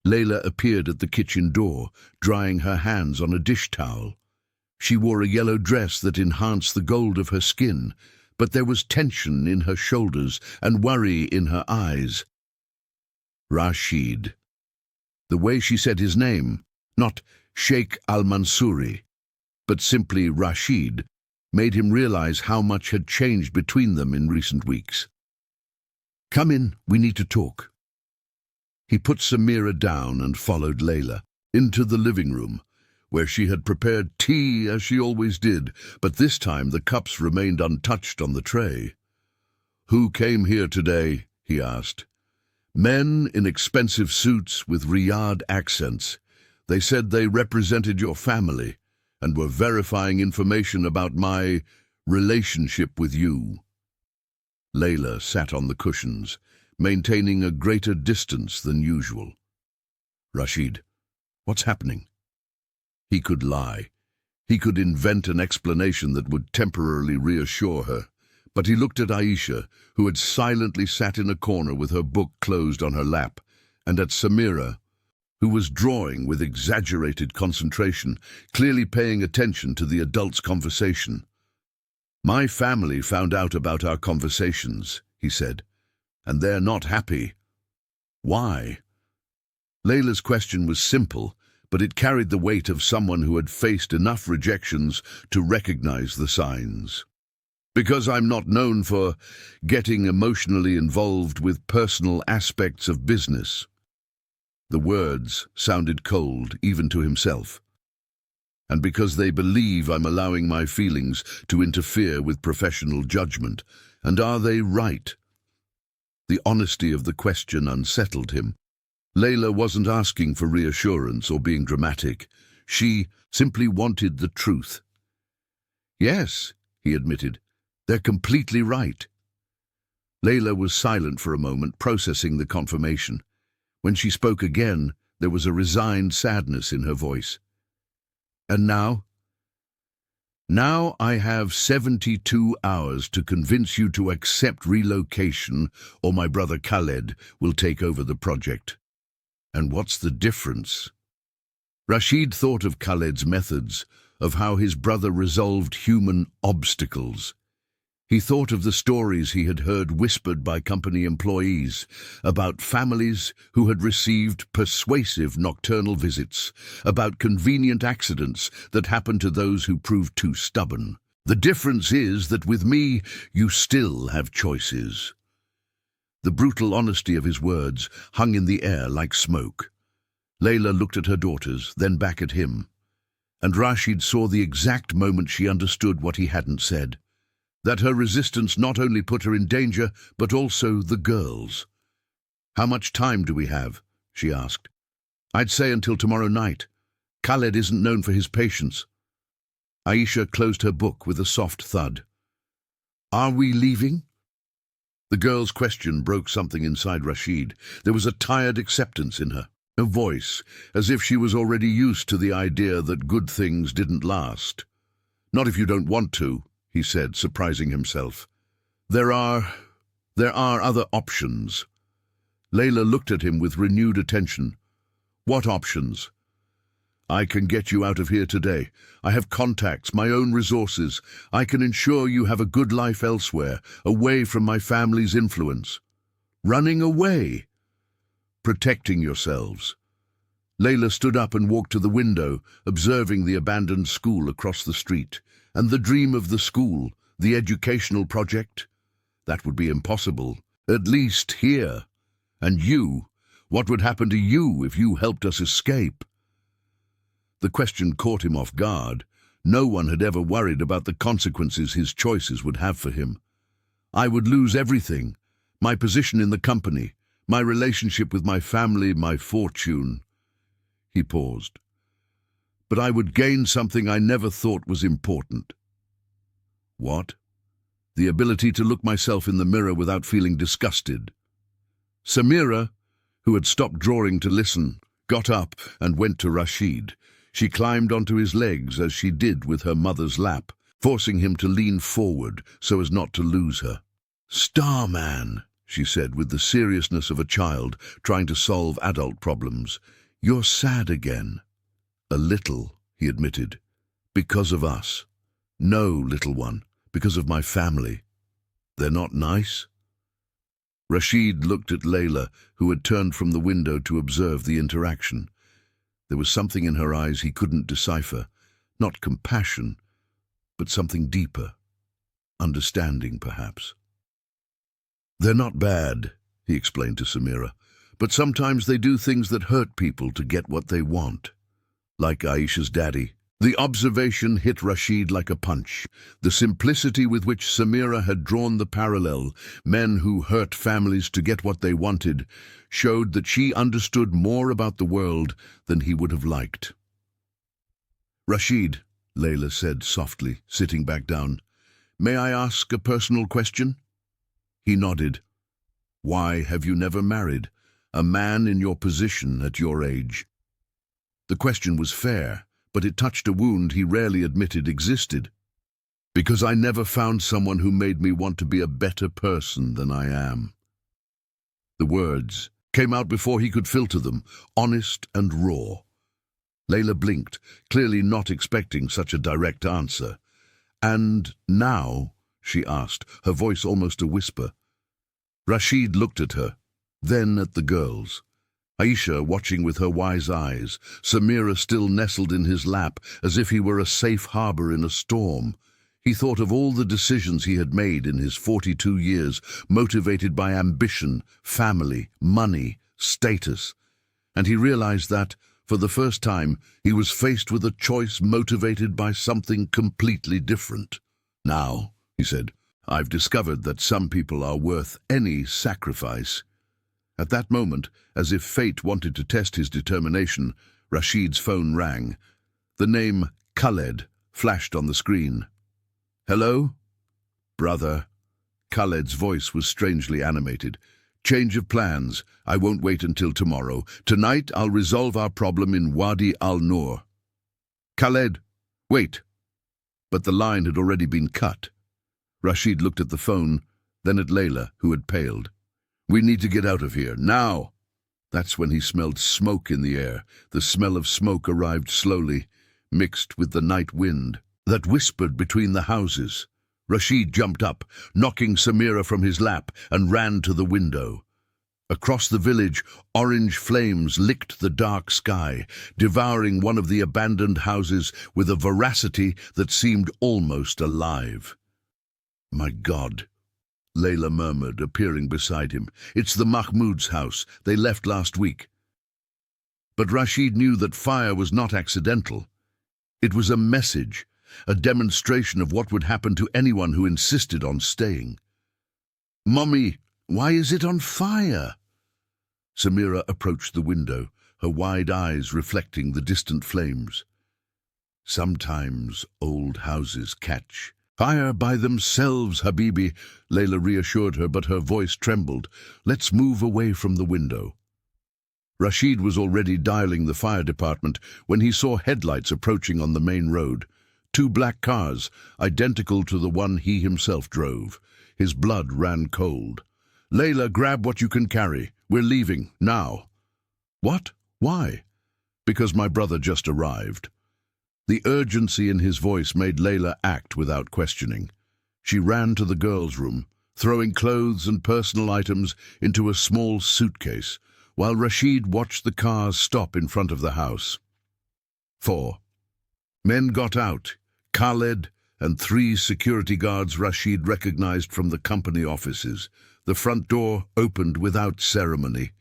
Layla appeared at the kitchen door, drying her hands on a dish towel. She wore a yellow dress that enhanced the gold of her skin, but there was tension in her shoulders and worry in her eyes. "Rashid." The way she said his name, not Sheikh al-Mansouri, but simply Rashid, made him realize how much had changed between them in recent weeks. "Come in, we need to talk." He put Samira down and followed Layla into the living room, where she had prepared tea as she always did, but this time the cups remained untouched on the tray. "Who came here today?" he asked. "Men in expensive suits with Riyadh accents. They said they represented your family and were verifying information about my relationship with you." Layla sat on the cushions, maintaining a greater distance than usual. "Rashid, what's happening?" He could lie. He could invent an explanation that would temporarily reassure her. But he looked at Aisha, who had silently sat in a corner with her book closed on her lap, and at Samira, who was drawing with exaggerated concentration, clearly paying attention to the adults' conversation. "My family found out about our conversations," he said, "and they're not happy." "Why?" Layla's question was simple, but it carried the weight of someone who had faced enough rejections to recognize the signs. "Because I'm not known for getting emotionally involved with personal aspects of business." The words sounded cold, even to himself. "And because they believe I'm allowing my feelings to interfere with professional judgment. And are they right?" The honesty of the question unsettled him. Layla wasn't asking for reassurance or being dramatic. She simply wanted the truth. "Yes," he admitted, "they're completely right." Layla was silent for a moment, processing the confirmation. When she spoke again, there was a resigned sadness in her voice. "And now?" "Now I have 72 hours to convince you to accept relocation, or my brother Khaled will take over the project." "And what's the difference?" Rashid thought of Khaled's methods, of how his brother resolved human obstacles. He thought of the stories he had heard whispered by company employees about families who had received persuasive nocturnal visits, about convenient accidents that happened to those who proved too stubborn. The difference is that with me, you still have choices. The brutal honesty of his words hung in the air like smoke. Layla looked at her daughters, then back at him. And Rashid saw the exact moment she understood what he hadn't said. That her resistance not only put her in danger, but also the girls. "How much time do we have?" she asked. "I'd say until tomorrow night. Khaled isn't known for his patience." Aisha closed her book with a soft thud. "Are we leaving?" The girl's question broke something inside Rashid. There was a tired acceptance in her, a voice, as if she was already used to the idea that good things didn't last. "Not if you don't want to," he said, surprising himself. There are other options." Layla looked at him with renewed attention. "What options?" "I can get you out of here today. I have contacts, my own resources. I can ensure you have a good life elsewhere, away from my family's influence." "Running away?" "Protecting yourselves." Layla stood up and walked to the window, observing the abandoned school across the street. And the dream of the school, the educational project? That would be impossible, at least here. And you, what would happen to you if you helped us escape? The question caught him off guard. No one had ever worried about the consequences his choices would have for him. "I would lose everything, my position in the company, my relationship with my family, my fortune." He paused. "But I would gain something I never thought was important." "What?" "The ability to look myself in the mirror without feeling disgusted." Samira, who had stopped drawing to listen, got up and went to Rashid. She climbed onto his legs as she did with her mother's lap, forcing him to lean forward so as not to lose her. "Starman," she said with the seriousness of a child trying to solve adult problems, "you're sad again." "A little," he admitted. "Because of us." "No, little one, because of my family." "They're not nice?" Rashid looked at Layla, who had turned from the window to observe the interaction. There was something in her eyes he couldn't decipher. Not compassion, but something deeper. Understanding, perhaps. "They're not bad," he explained to Samira, "but sometimes they do things that hurt people to get what they want. Like Aisha's daddy." The observation hit Rashid like a punch. The simplicity with which Samira had drawn the parallel, men who hurt families to get what they wanted, showed that she understood more about the world than he would have liked. "Rashid," Layla said softly, sitting back down, "may I ask a personal question?" He nodded. "Why have you never married? A man in your position at your age?" The question was fair, but it touched a wound he rarely admitted existed. "Because I never found someone who made me want to be a better person than I am." The words came out before he could filter them, honest and raw. Layla blinked, clearly not expecting such a direct answer. "And now?" she asked, her voice almost a whisper. Rashid looked at her, then at the girls. Aisha watching with her wise eyes, Samira still nestled in his lap as if he were a safe harbor in a storm. He thought of all the decisions he had made in his 42 years, motivated by ambition, family, money, status, and he realized that, for the first time, he was faced with a choice motivated by something completely different. "Now," he said, "I've discovered that some people are worth any sacrifice." At that moment, as if fate wanted to test his determination, Rashid's phone rang. The name Khaled flashed on the screen. "Hello?" "Brother." Khaled's voice was strangely animated. "Change of plans. I won't wait until tomorrow. Tonight I'll resolve our problem in Wadi al-Nur." "Khaled, wait." But the line had already been cut. Rashid looked at the phone, then at Layla, who had paled. "We need to get out of here, now." That's when he smelled smoke in the air. The smell of smoke arrived slowly, mixed with the night wind that whispered between the houses. Rashid jumped up, knocking Samira from his lap, and ran to the window. Across the village, orange flames licked the dark sky, devouring one of the abandoned houses with a voracity that seemed almost alive. "My God," Layla murmured, appearing beside him. "It's the Mahmoud's house. They left last week." But Rashid knew that fire was not accidental. It was a message, a demonstration of what would happen to anyone who insisted on staying. "Mommy, why is it on fire?" Samira approached the window, her wide eyes reflecting the distant flames. "Sometimes old houses catch fire by themselves, Habibi," Layla reassured her, but her voice trembled. "Let's move away from the window." Rashid was already dialing the fire department when he saw headlights approaching on the main road. 2 black cars, identical to the one he himself drove. His blood ran cold. "Layla, grab what you can carry. We're leaving, now." "What? Why?" "Because my brother just arrived." The urgency in his voice made Layla act without questioning. She ran to the girls' room, throwing clothes and personal items into a small suitcase, while Rashid watched the cars stop in front of the house. 4 men got out, Khaled and 3 security guards Rashid recognized from the company offices. The front door opened without ceremony.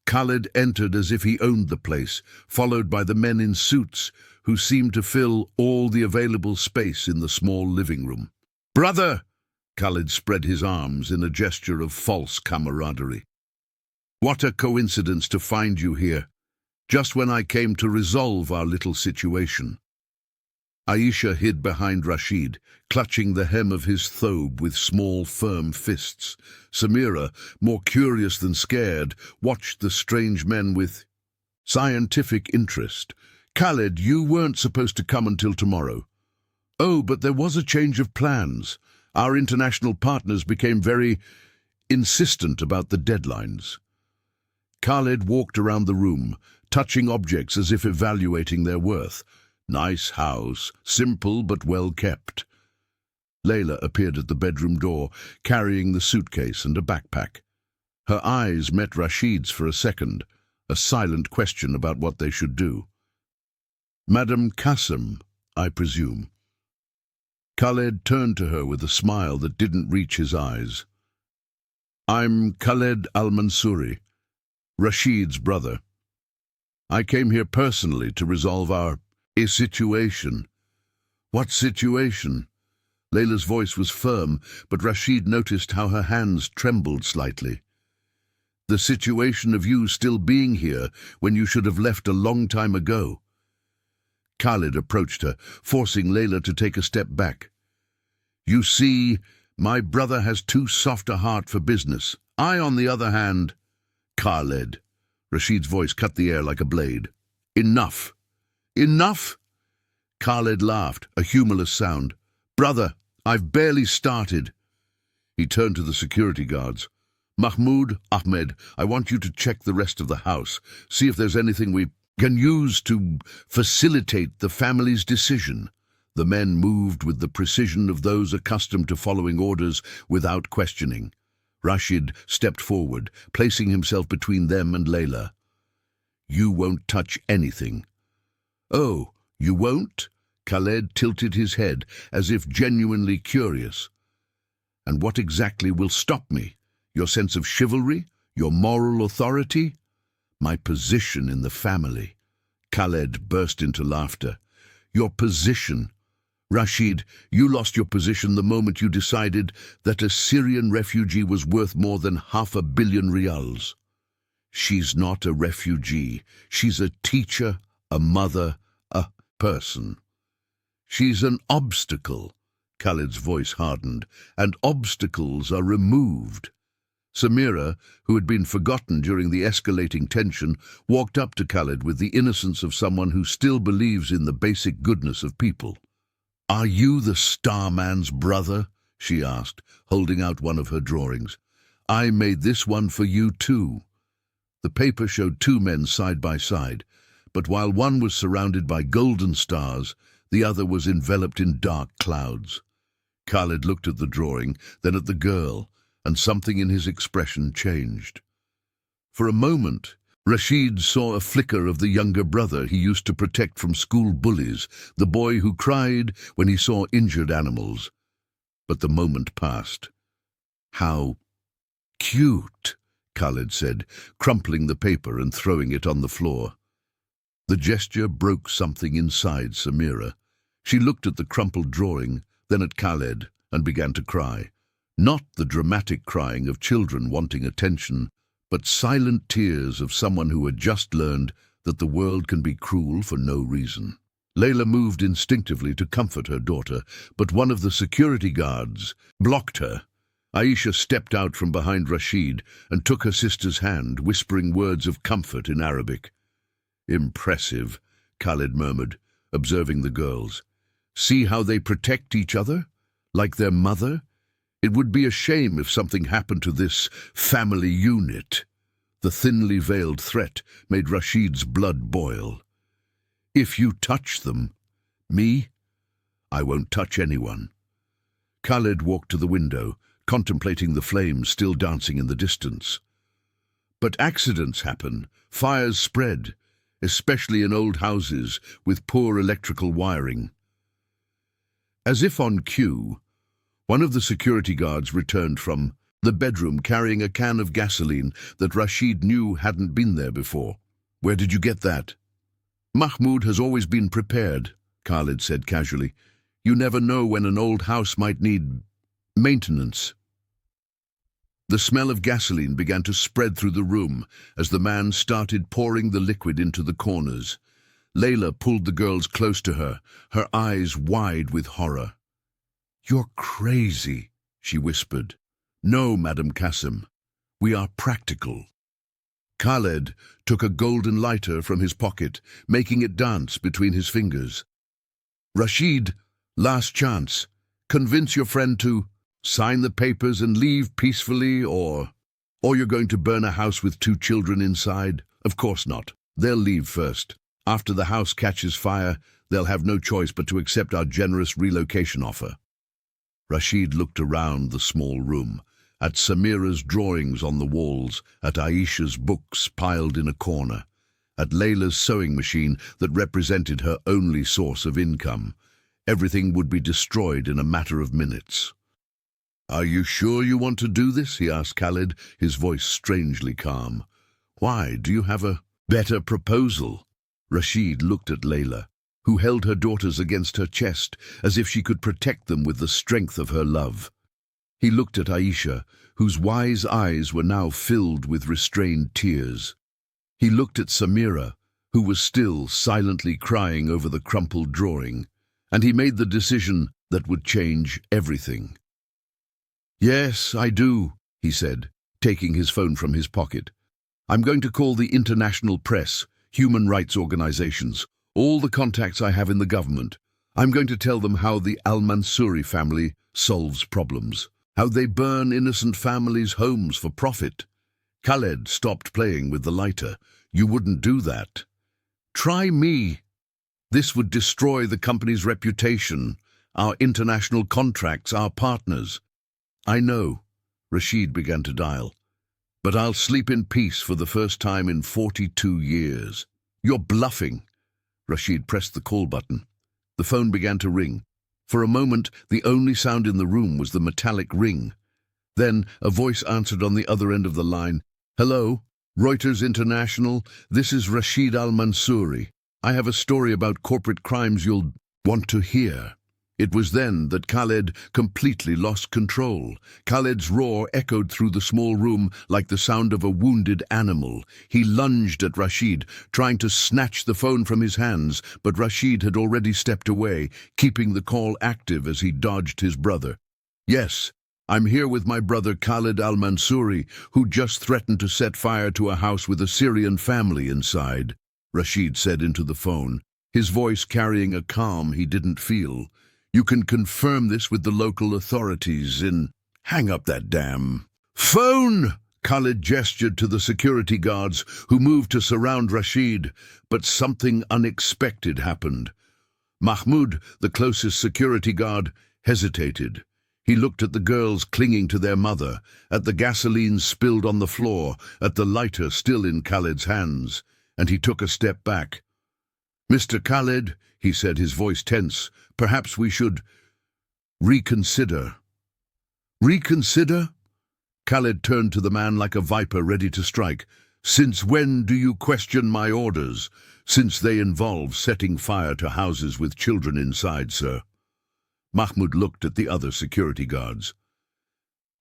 Khaled entered as if he owned the place, followed by the men in suits who seemed to fill all the available space in the small living room. "Brother!" Khaled spread his arms in a gesture of false camaraderie. "What a coincidence to find you here, just when I came to resolve our little situation." Aisha hid behind Rashid, clutching the hem of his thobe with small, firm fists. Samira, more curious than scared, watched the strange men with scientific interest. "Khaled, you weren't supposed to come until tomorrow." "Oh, but there was a change of plans. Our international partners became very insistent about the deadlines." Khaled walked around the room, touching objects as if evaluating their worth. Nice house, simple but well kept. Layla appeared at the bedroom door, carrying the suitcase and a backpack. Her eyes met Rashid's for a second, a silent question about what they should do. "Madam Qasim, I presume." Khaled turned to her with a smile that didn't reach his eyes. "I'm Khaled al-Mansouri, Rashid's brother. I came here personally to resolve our situation." "What situation?" Layla's voice was firm, but Rashid noticed how her hands trembled slightly. "The situation of you still being here when you should have left a long time ago." Khaled approached her, forcing Layla to take a step back. "You see, my brother has too soft a heart for business. I, on the other hand—" "Khaled." Rashid's voice cut the air like a blade. "Enough." "Enough?" Khaled laughed, a humorless sound. "Brother, I've barely started." He turned to the security guards. "Mahmoud, Ahmed, I want you to check the rest of the house. See if there's anything we can use to facilitate the family's decision." The men moved with the precision of those accustomed to following orders without questioning. Rashid stepped forward, placing himself between them and Layla. "You won't touch anything." "Oh, you won't?" Khaled tilted his head, as if genuinely curious. "And what exactly will stop me? Your sense of chivalry? Your moral authority?" "My position in the family." Khaled burst into laughter. "Your position? Rashid, you lost your position the moment you decided that a Syrian refugee was worth more than 500 million riyals. She's not a refugee. She's a teacher, a mother, a person. She's an obstacle." Khaled's voice hardened. "And obstacles are removed." Samira, who had been forgotten during the escalating tension, walked up to Khaled with the innocence of someone who still believes in the basic goodness of people. "Are you the Starman's brother?" she asked, holding out one of her drawings. "I made this one for you too." The paper showed 2 men side by side, but while one was surrounded by golden stars, the other was enveloped in dark clouds. Khaled looked at the drawing, then at the girl, and something in his expression changed. For a moment, Rashid saw a flicker of the younger brother he used to protect from school bullies, the boy who cried when he saw injured animals. But the moment passed. "How cute," Khaled said, crumpling the paper and throwing it on the floor. The gesture broke something inside Samira. She looked at the crumpled drawing, then at Khaled, and began to cry. Not the dramatic crying of children wanting attention, but silent tears of someone who had just learned that the world can be cruel for no reason. Layla moved instinctively to comfort her daughter, but one of the security guards blocked her. Aisha stepped out from behind Rashid and took her sister's hand, whispering words of comfort in Arabic. "Impressive," Khaled murmured, observing the girls. "See how they protect each other? Like their mother? It would be a shame if something happened to this family unit." The thinly veiled threat made Rashid's blood boil. "If you touch them, me, I won't touch anyone." Khaled walked to the window, contemplating the flames still dancing in the distance. But accidents happen, fires spread, especially in old houses with poor electrical wiring. As if on cue, one of the security guards returned from the bedroom carrying a can of gasoline that Rashid knew hadn't been there before. "Where did you get that?" "Mahmoud has always been prepared," Khaled said casually. "You never know when an old house might need maintenance." The smell of gasoline began to spread through the room as the man started pouring the liquid into the corners. Layla pulled the girls close to her, her eyes wide with horror. "You're crazy," she whispered. "No, Madam Qasim. We are practical." Khaled took a golden lighter from his pocket, making it dance between his fingers. "Rashid, last chance. Convince your friend to sign the papers and leave peacefully, or you're going to burn a house with 2 children inside." "Of course not. They'll leave first. After the house catches fire, they'll have no choice but to accept our generous relocation offer." Rashid looked around the small room, at Samira's drawings on the walls, at Aisha's books piled in a corner, at Layla's sewing machine that represented her only source of income. Everything would be destroyed in a matter of minutes. "Are you sure you want to do this?" he asked Khaled, his voice strangely calm. "Why, do you have a better proposal?" Rashid looked at Layla, who held her daughters against her chest as if she could protect them with the strength of her love. He looked at Aisha, whose wise eyes were now filled with restrained tears. He looked at Samira, who was still silently crying over the crumpled drawing, and he made the decision that would change everything. "Yes, I do," he said, taking his phone from his pocket. "I'm going to call the international press, human rights organizations, all the contacts I have in the government. I'm going to tell them how the Al-Mansouri family solves problems, how they burn innocent families' homes for profit." Khaled stopped playing with the lighter. "You wouldn't do that." "Try me. This would destroy the company's reputation, our international contracts, our partners." "I know," Rashid began to dial, "but I'll sleep in peace for the first time in 42 years. "You're bluffing." Rashid pressed the call button. The phone began to ring. For a moment, the only sound in the room was the metallic ring. Then a voice answered on the other end of the line. "Hello, Reuters International. This is Rashid Al-Mansouri. I have a story about corporate crimes you'll want to hear." It was then that Khaled completely lost control. Khaled's roar echoed through the small room like the sound of a wounded animal. He lunged at Rashid, trying to snatch the phone from his hands, but Rashid had already stepped away, keeping the call active as he dodged his brother. "Yes, I'm here with my brother Khaled Al-Mansouri, who just threatened to set fire to a house with a Syrian family inside," Rashid said into the phone, his voice carrying a calm he didn't feel. "You can confirm this with the local authorities in—" "Hang up that damn phone!" Khaled gestured to the security guards, who moved to surround Rashid, but something unexpected happened. Mahmoud, the closest security guard, hesitated. He looked at the girls clinging to their mother, at the gasoline spilled on the floor, at the lighter still in Khaled's hands, and he took a step back. "Mr. Khaled," he said, his voice tense, "perhaps we should reconsider." "Reconsider?" Khaled turned to the man like a viper ready to strike. "Since when do you question my orders? Since they involve setting fire to houses with children inside, sir." Mahmoud looked at the other security guards.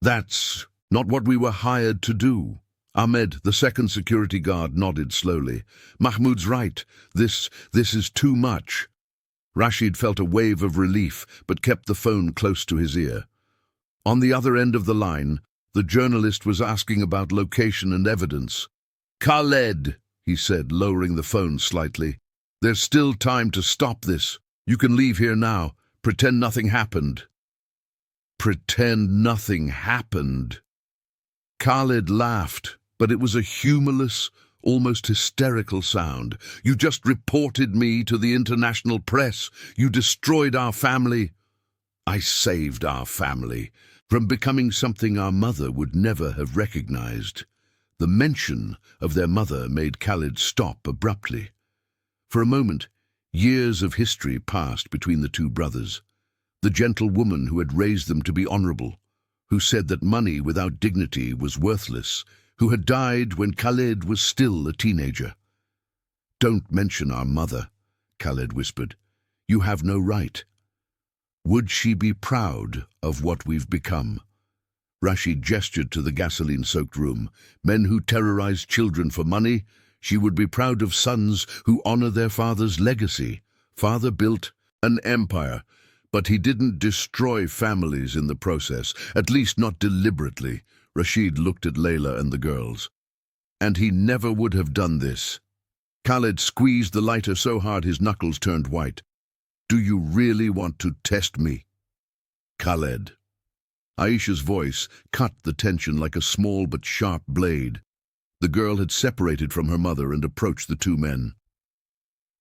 "That's not what we were hired to do." Ahmed, the second security guard, nodded slowly. "Mahmoud's right. This is too much." Rashid felt a wave of relief, but kept the phone close to his ear. On the other end of the line, the journalist was asking about location and evidence. "Khaled," he said, lowering the phone slightly, "there's still time to stop this. You can leave here now. Pretend nothing happened." Pretend nothing happened. Khaled laughed, but it was a humorless, almost hysterical sound. "You just reported me to the international press. You destroyed our family." "I saved our family from becoming something our mother would never have recognized." The mention of their mother made Khaled stop abruptly. For a moment, years of history passed between the two brothers. The gentle woman who had raised them to be honorable, who said that money without dignity was worthless, who had died when Khaled was still a teenager. "Don't mention our mother," Khaled whispered. "You have no right. Would she be proud of what we've become?" Rashid gestured to the gasoline-soaked room. "Men who terrorize children for money. She would be proud of sons who honor their father's legacy. Father built an empire, but he didn't destroy families in the process, at least not deliberately." Rashid looked at Layla and the girls. "And he never would have done this." Khaled squeezed the lighter so hard his knuckles turned white. "Do you really want to test me, Khaled?" Aisha's voice cut the tension like a small but sharp blade. The girl had separated from her mother and approached the two men.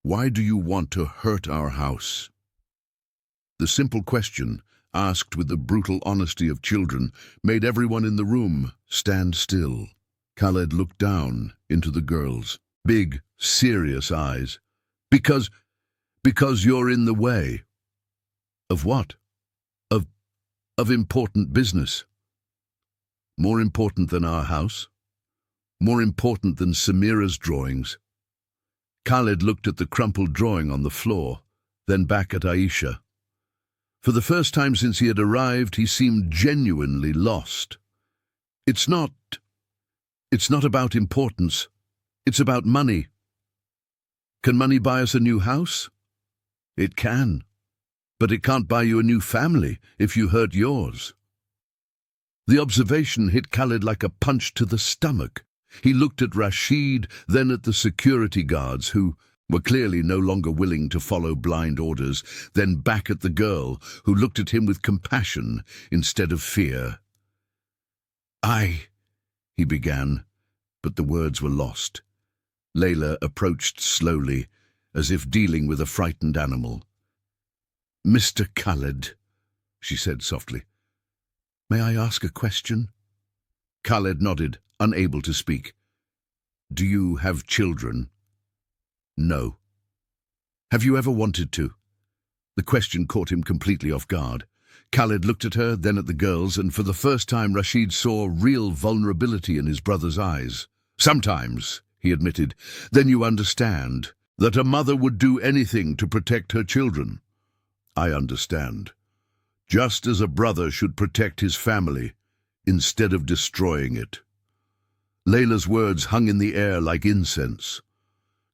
"Why do you want to hurt our house?" The simple question, asked with the brutal honesty of children, made everyone in the room stand still. Khaled looked down into the girls' big, serious eyes. Because you're in the way." "Of what?" Of important business." "More important than our house? More important than Samira's drawings?" Khaled looked at the crumpled drawing on the floor, then back at Aisha. For the first time since he had arrived, he seemed genuinely lost. It's not about importance. It's about money." "Can money buy us a new house?" "It can. But it can't buy you a new family if you hurt yours." The observation hit Khaled like a punch to the stomach. He looked at Rashid, then at the security guards, who were clearly no longer willing to follow blind orders, then back at the girl, who looked at him with compassion instead of fear. He began, but the words were lost. Layla approached slowly, as if dealing with a frightened animal. "Mr. Khaled," she said softly, "may I ask a question?" Khaled nodded, unable to speak. "Do you have children?" "No." "Have you ever wanted to?" The question caught him completely off guard. Khaled looked at her, then at the girls, and for the first time Rashid saw real vulnerability in his brother's eyes. "Sometimes," he admitted. "Then you understand that a mother would do anything to protect her children." "I understand. Just as a brother should protect his family, instead of destroying it." Layla's words hung in the air like incense.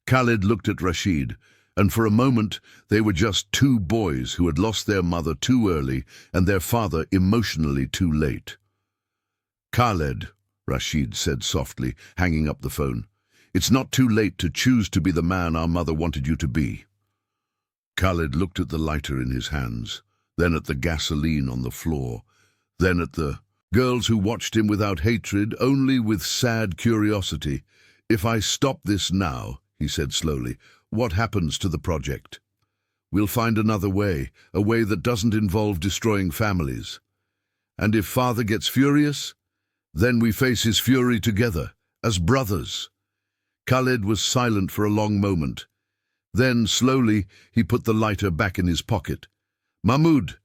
Khaled looked at Rashid, and for a moment they were just two boys who had lost their mother too early and their father emotionally too late. "Khaled," Rashid said softly, hanging up the phone, "it's not too late to choose to be the man our mother wanted you to be." Khaled looked at the lighter in his hands, then at the gasoline on the floor, then at the girls who watched him without hatred, only with sad curiosity. "If I stop this now," he said slowly, "what happens to the project?" "We'll find another way, a way that doesn't involve destroying families." And if father gets furious, then we face his fury together, as brothers. Khaled was silent for a long moment. Then, slowly, he put the lighter back in his pocket. "Mahmoud,"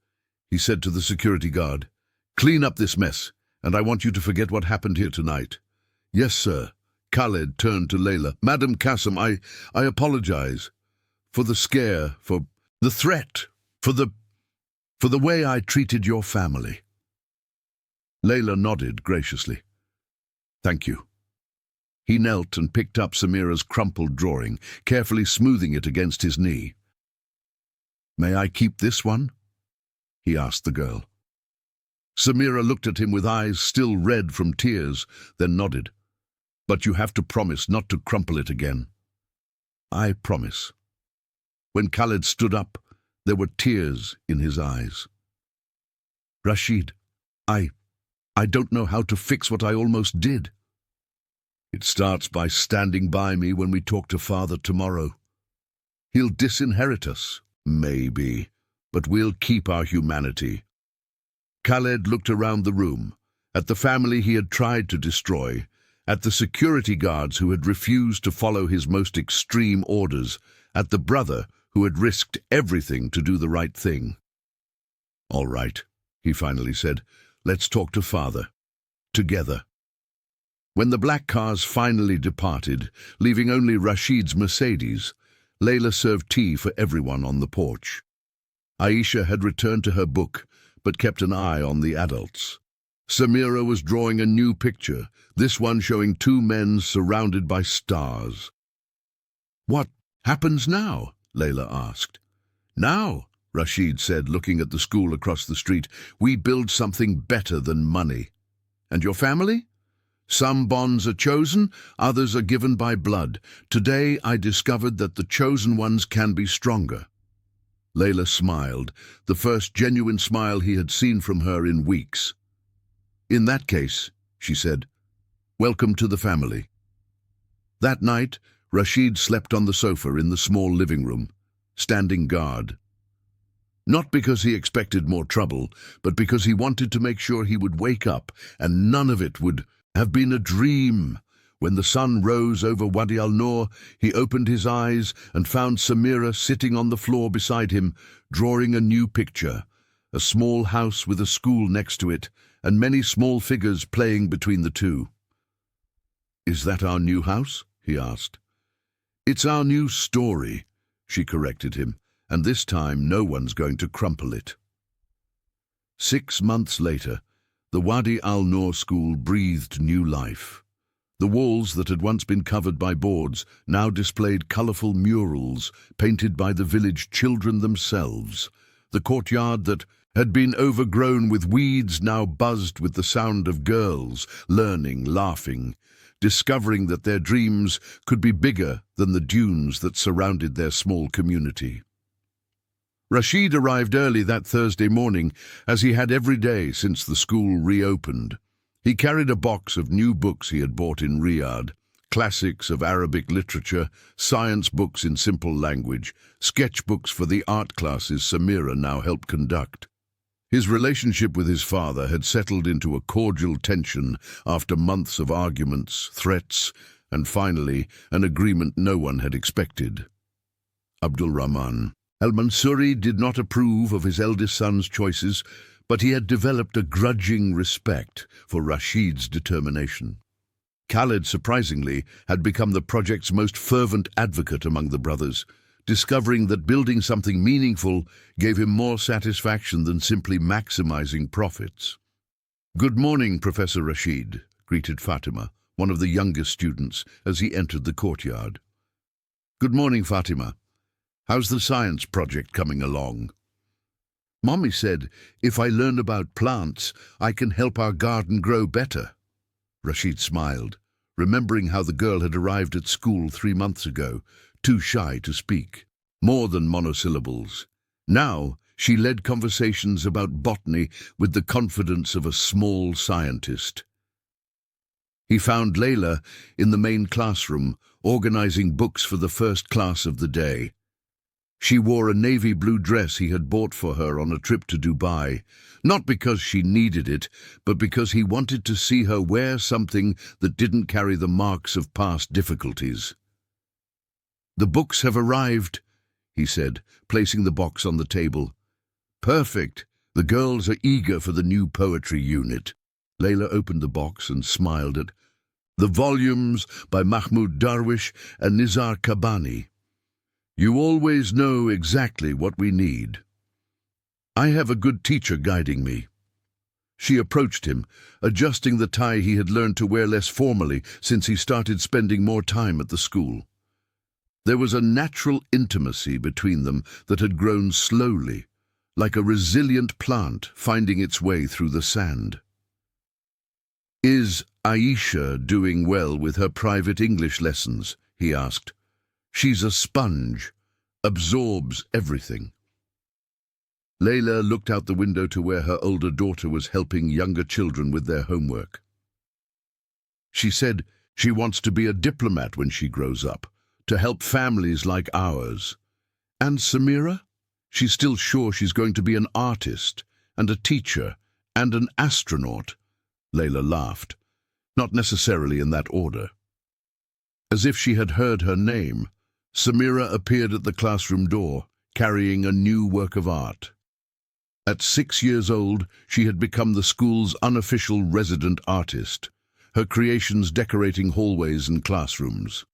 he said to the security guard, "clean up this mess, and I want you to forget what happened here tonight." "Yes, sir." Khaled turned to Layla. "Madam Qasim, I apologize for the scare, for the threat, for the way I treated your family." Layla nodded graciously. "Thank you." He knelt and picked up Samira's crumpled drawing, carefully smoothing it against his knee. "May I keep this one?" he asked the girl. Samira looked at him with eyes still red from tears, then nodded. "But you have to promise not to crumple it again." "I promise." When Khaled stood up, there were tears in his eyes. "Rashid, I don't know how to fix what I almost did." "It starts by standing by me when we talk to father tomorrow. He'll disinherit us, maybe, but we'll keep our humanity." Khaled looked around the room, at the family he had tried to destroy, at the security guards who had refused to follow his most extreme orders, at the brother who had risked everything to do the right thing. "All right," he finally said, "let's talk to father. Together." When the black cars finally departed, leaving only Rashid's Mercedes, Layla served tea for everyone on the porch. Aisha had returned to her book, but kept an eye on the adults. Samira was drawing a new picture, this one showing two men surrounded by stars. "What happens now?" Layla asked. "Now," Rashid said, looking at the school across the street, "we build something better than money." "And your family?" "Some bonds are chosen, others are given by blood. Today I discovered that the chosen ones can be stronger." Layla smiled, the first genuine smile he had seen from her in weeks. "In that case," she said, "welcome to the family." That night, Rashid slept on the sofa in the small living room, standing guard. Not because he expected more trouble, but because he wanted to make sure he would wake up and none of it would have been a dream. When the sun rose over Wadi al-Nur, he opened his eyes and found Samira sitting on the floor beside him, drawing a new picture, a small house with a school next to it, and many small figures playing between the two. "Is that our new house?" he asked. "It's our new story," she corrected him, "and this time no one's going to crumple it." 6 months later, the Wadi al-Nur school breathed new life. The walls that had once been covered by boards now displayed colourful murals painted by the village children themselves. The courtyard that had been overgrown with weeds now buzzed with the sound of girls, learning, laughing, discovering that their dreams could be bigger than the dunes that surrounded their small community. Rashid arrived early that Thursday morning, as he had every day since the school reopened. He carried a box of new books he had bought in Riyadh, classics of Arabic literature, science books in simple language, sketchbooks for the art classes Samira now helped conduct. His relationship with his father had settled into a cordial tension after months of arguments, threats, and finally an agreement no one had expected. Abdul Rahman al-Mansuri did not approve of his eldest son's choices, but he had developed a grudging respect for Rashid's determination. Khaled, surprisingly, had become the project's most fervent advocate among the brothers, discovering that building something meaningful gave him more satisfaction than simply maximizing profits. "Good morning, Professor Rashid," greeted Fatima, one of the youngest students, as he entered the courtyard. "Good morning, Fatima. How's the science project coming along?" "Mommy said, if I learn about plants, I can help our garden grow better." Rashid smiled, remembering how the girl had arrived at school 3 months ago, too shy to speak. More than monosyllables. Now, she led conversations about botany with the confidence of a small scientist. He found Layla in the main classroom, organizing books for the first class of the day. She wore a navy blue dress he had bought for her on a trip to Dubai, not because she needed it, but because he wanted to see her wear something that didn't carry the marks of past difficulties. "The books have arrived," he said, placing the box on the table. "Perfect. The girls are eager for the new poetry unit." Layla opened the box and smiled at the volumes by Mahmoud Darwish and Nizar Kabani. "You always know exactly what we need. I have a good teacher guiding me." She approached him, adjusting the tie he had learned to wear less formally since he started spending more time at the school. There was a natural intimacy between them that had grown slowly, like a resilient plant finding its way through the sand. "Is Aisha doing well with her private English lessons?" he asked. "She's a sponge, absorbs everything." Layla looked out the window to where her older daughter was helping younger children with their homework. She said she wants to be a diplomat when she grows up, to help families like ours. And Samira? She's still sure she's going to be an artist, and a teacher, and an astronaut. Layla laughed, not necessarily in that order. As if she had heard her name, Samira appeared at the classroom door, carrying a new work of art. At 6 years old, she had become the school's unofficial resident artist, her creations decorating hallways and classrooms.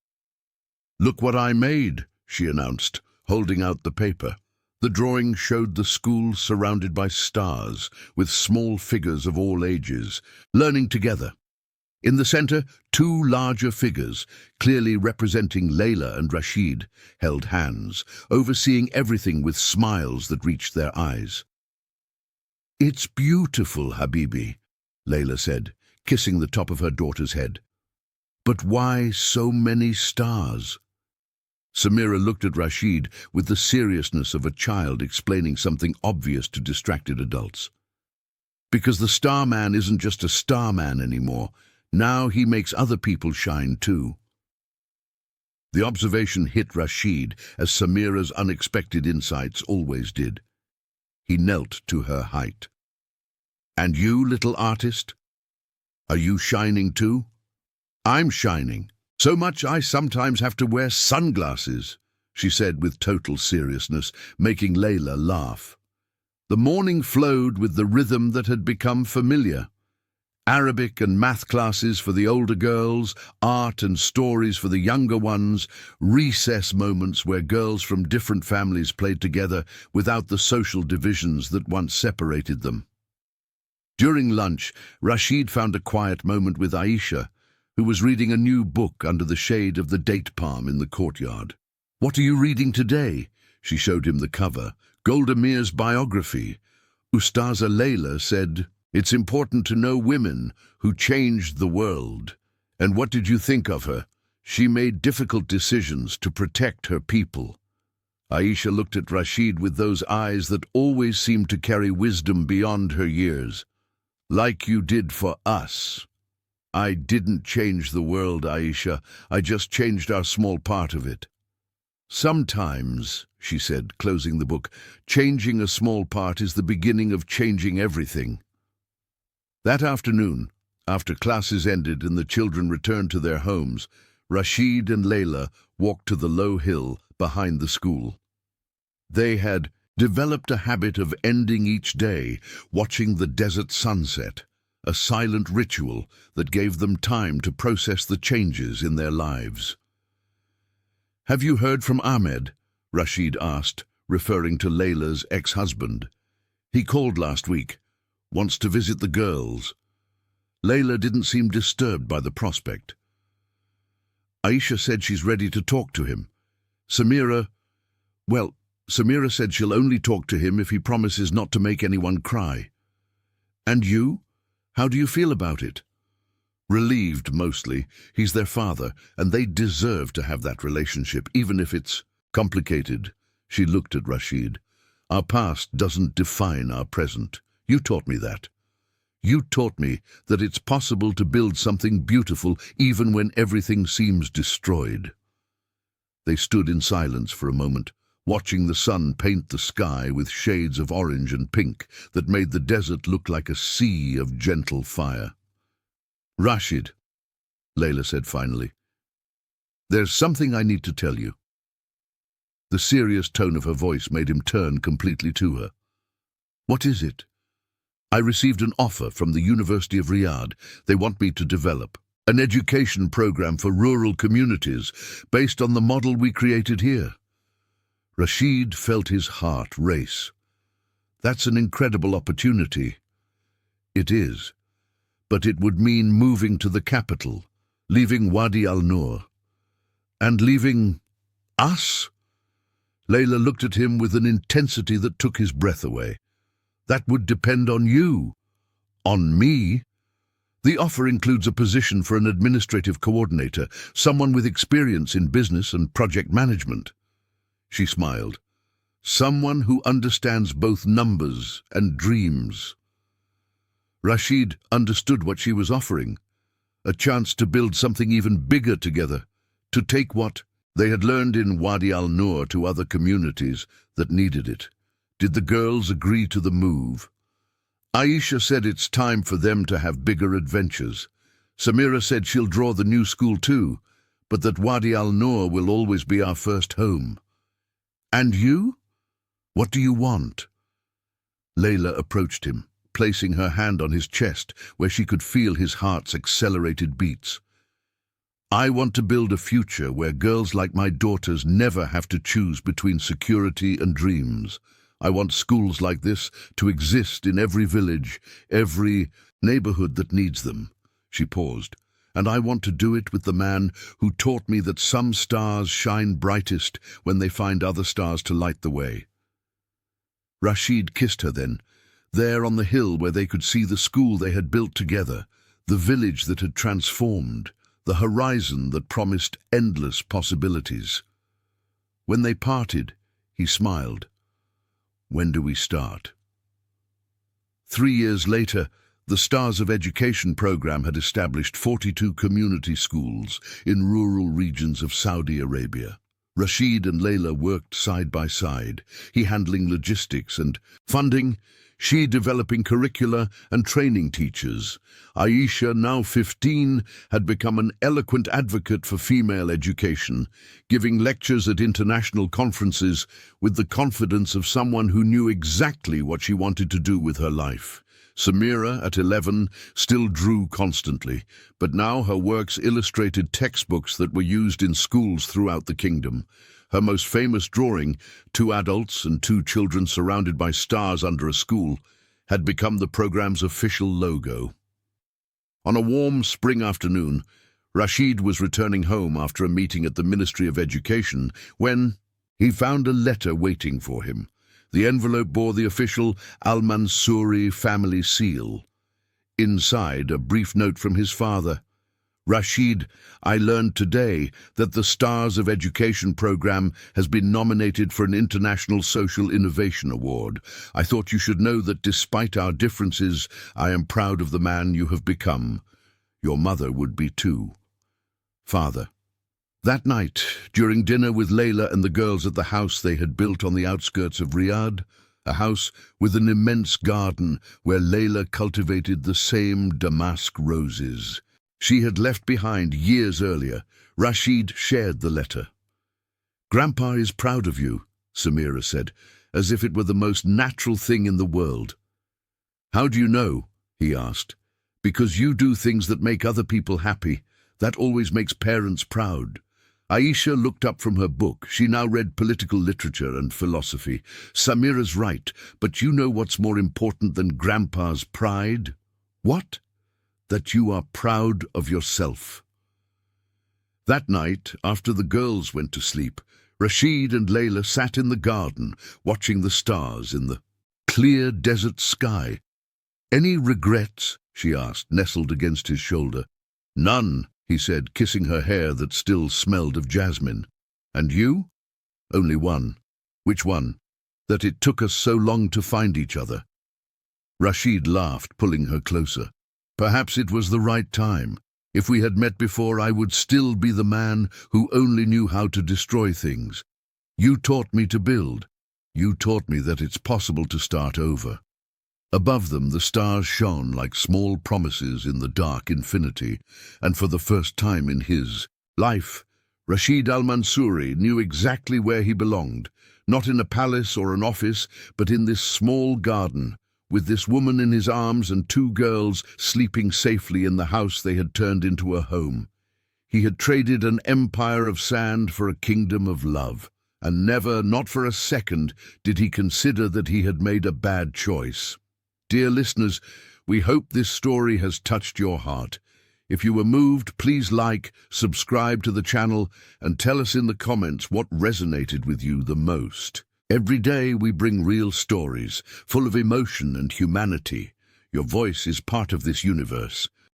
"Look what I made," she announced, holding out the paper. The drawing showed the school surrounded by stars, with small figures of all ages, learning together. In the center, 2 larger figures, clearly representing Layla and Rashid, held hands, overseeing everything with smiles that reached their eyes. "It's beautiful, Habibi," Layla said, kissing the top of her daughter's head. "But why so many stars?" Samira looked at Rashid with the seriousness of a child explaining something obvious to distracted adults. "Because the Starman isn't just a starman anymore. Now he makes other people shine too." The observation hit Rashid, as Samira's unexpected insights always did. He knelt to her height. "And you, little artist? Are you shining too?" "I'm shining. So much I sometimes have to wear sunglasses," she said with total seriousness, making Layla laugh. The morning flowed with the rhythm that had become familiar. Arabic and math classes for the older girls, art and stories for the younger ones, recess moments where girls from different families played together without the social divisions that once separated them. During lunch, Rashid found a quiet moment with Aisha, who was reading a new book under the shade of the date palm in the courtyard. "What are you reading today?" She showed him the cover. "Golda Meir's biography. Ustaza Layla said, 'It's important to know women who changed the world.' And what did you think of her? She made difficult decisions to protect her people." Aisha looked at Rashid with those eyes that always seemed to carry wisdom beyond her years. "Like you did for us." "I didn't change the world, Aisha. I just changed our small part of it." "Sometimes," she said, closing the book, "changing a small part is the beginning of changing everything." That afternoon, after classes ended and the children returned to their homes, Rashid and Layla walked to the low hill behind the school. They had developed a habit of ending each day watching the desert sunset, a silent ritual that gave them time to process the changes in their lives. "Have you heard from Ahmed?" Rashid asked, referring to Layla's ex-husband. "He called last week. Wants to visit the girls." Layla didn't seem disturbed by the prospect. "Aisha said she's ready to talk to him. Samira said she'll only talk to him if he promises not to make anyone cry." "And you? How do you feel about it?" "Relieved, mostly. He's their father, and they deserve to have that relationship, even if it's complicated." She looked at Rashid. "Our past doesn't define our present. You taught me that. You taught me that it's possible to build something beautiful even when everything seems destroyed." They stood in silence for a moment, watching the sun paint the sky with shades of orange and pink that made the desert look like a sea of gentle fire. "Rashid," Layla said finally, "there's something I need to tell you." The serious tone of her voice made him turn completely to her. "What is it?" "I received an offer from the University of Riyadh. They want me to develop an education program for rural communities based on the model we created here." Rashid felt his heart race. "That's an incredible opportunity." "It is, but it would mean moving to the capital, leaving Wadi al-Nur, and leaving us?" Layla looked at him with an intensity that took his breath away. "That would depend on you." "On me?" "The offer includes a position for an administrative coordinator, someone with experience in business and project management." She smiled. "Someone who understands both numbers and dreams." Rashid understood what she was offering, a chance to build something even bigger together, to take what they had learned in Wadi al-Nur to other communities that needed it. Did the girls agree to the move? Aisha said it's time for them to have bigger adventures. Samira said she'll draw the new school too, but that Wadi al-Nur will always be our first home. "And you? What do you want?" Layla approached him, placing her hand on his chest where she could feel his heart's accelerated beats. "I want to build a future where girls like my daughters never have to choose between security and dreams. I want schools like this to exist in every village, every neighborhood that needs them." She paused. "And I want to do it with the man who taught me that some stars shine brightest when they find other stars to light the way." Rashid kissed her then, there on the hill where they could see the school they had built together, the village that had transformed, the horizon that promised endless possibilities. When they parted, he smiled. "When do we start?" 3 years later, the Stars of Education program had established 42 community schools in rural regions of Saudi Arabia. Rashid and Layla worked side by side, he handling logistics and funding, she developing curricula and training teachers. Aisha, now 15, had become an eloquent advocate for female education, giving lectures at international conferences with the confidence of someone who knew exactly what she wanted to do with her life. Samira, at 11, still drew constantly, but now her works illustrated textbooks that were used in schools throughout the kingdom. Her most famous drawing, 2 adults and 2 children surrounded by stars under a school, had become the program's official logo. On a warm spring afternoon, Rashid was returning home after a meeting at the Ministry of Education when he found a letter waiting for him. The envelope bore the official Al-Mansouri family seal. Inside, a brief note from his father. "Rashid, I learned today that the Stars of Education program has been nominated for an International Social Innovation Award. I thought you should know that despite our differences, I am proud of the man you have become. Your mother would be too." Father. That night, during dinner with Layla and the girls at the house they had built on the outskirts of Riyadh, a house with an immense garden where Layla cultivated the same damask roses she had left behind years earlier, Rashid shared the letter. "Grandpa is proud of you," Samira said, as if it were the most natural thing in the world. "How do you know?" he asked. "Because you do things that make other people happy. That always makes parents proud." Aisha looked up from her book. She now read political literature and philosophy. "Samira's right, but you know what's more important than Grandpa's pride?" "What?" "That you are proud of yourself." That night, after the girls went to sleep, Rashid and Layla sat in the garden, watching the stars in the clear desert sky. "Any regrets?" she asked, nestled against his shoulder. "None," he said, kissing her hair that still smelled of jasmine. "And you?" "Only one." "Which one?" "That it took us so long to find each other." Rashid laughed, pulling her closer. "Perhaps it was the right time. If we had met before, I would still be the man who only knew how to destroy things. You taught me to build. You taught me that it's possible to start over. Above them, the stars shone like small promises in the dark infinity, and for the first time in his life, Rashid al-Mansouri knew exactly where he belonged, not in a palace or an office, but in this small garden, with this woman in his arms and two girls sleeping safely in the house they had turned into a home. He had traded an empire of sand for a kingdom of love, and never, not for a second, did he consider that he had made a bad choice. Dear listeners, we hope this story has touched your heart. If you were moved, please like, subscribe to the channel, and tell us in the comments what resonated with you the most. Every day we bring real stories, full of emotion and humanity. Your voice is part of this universe.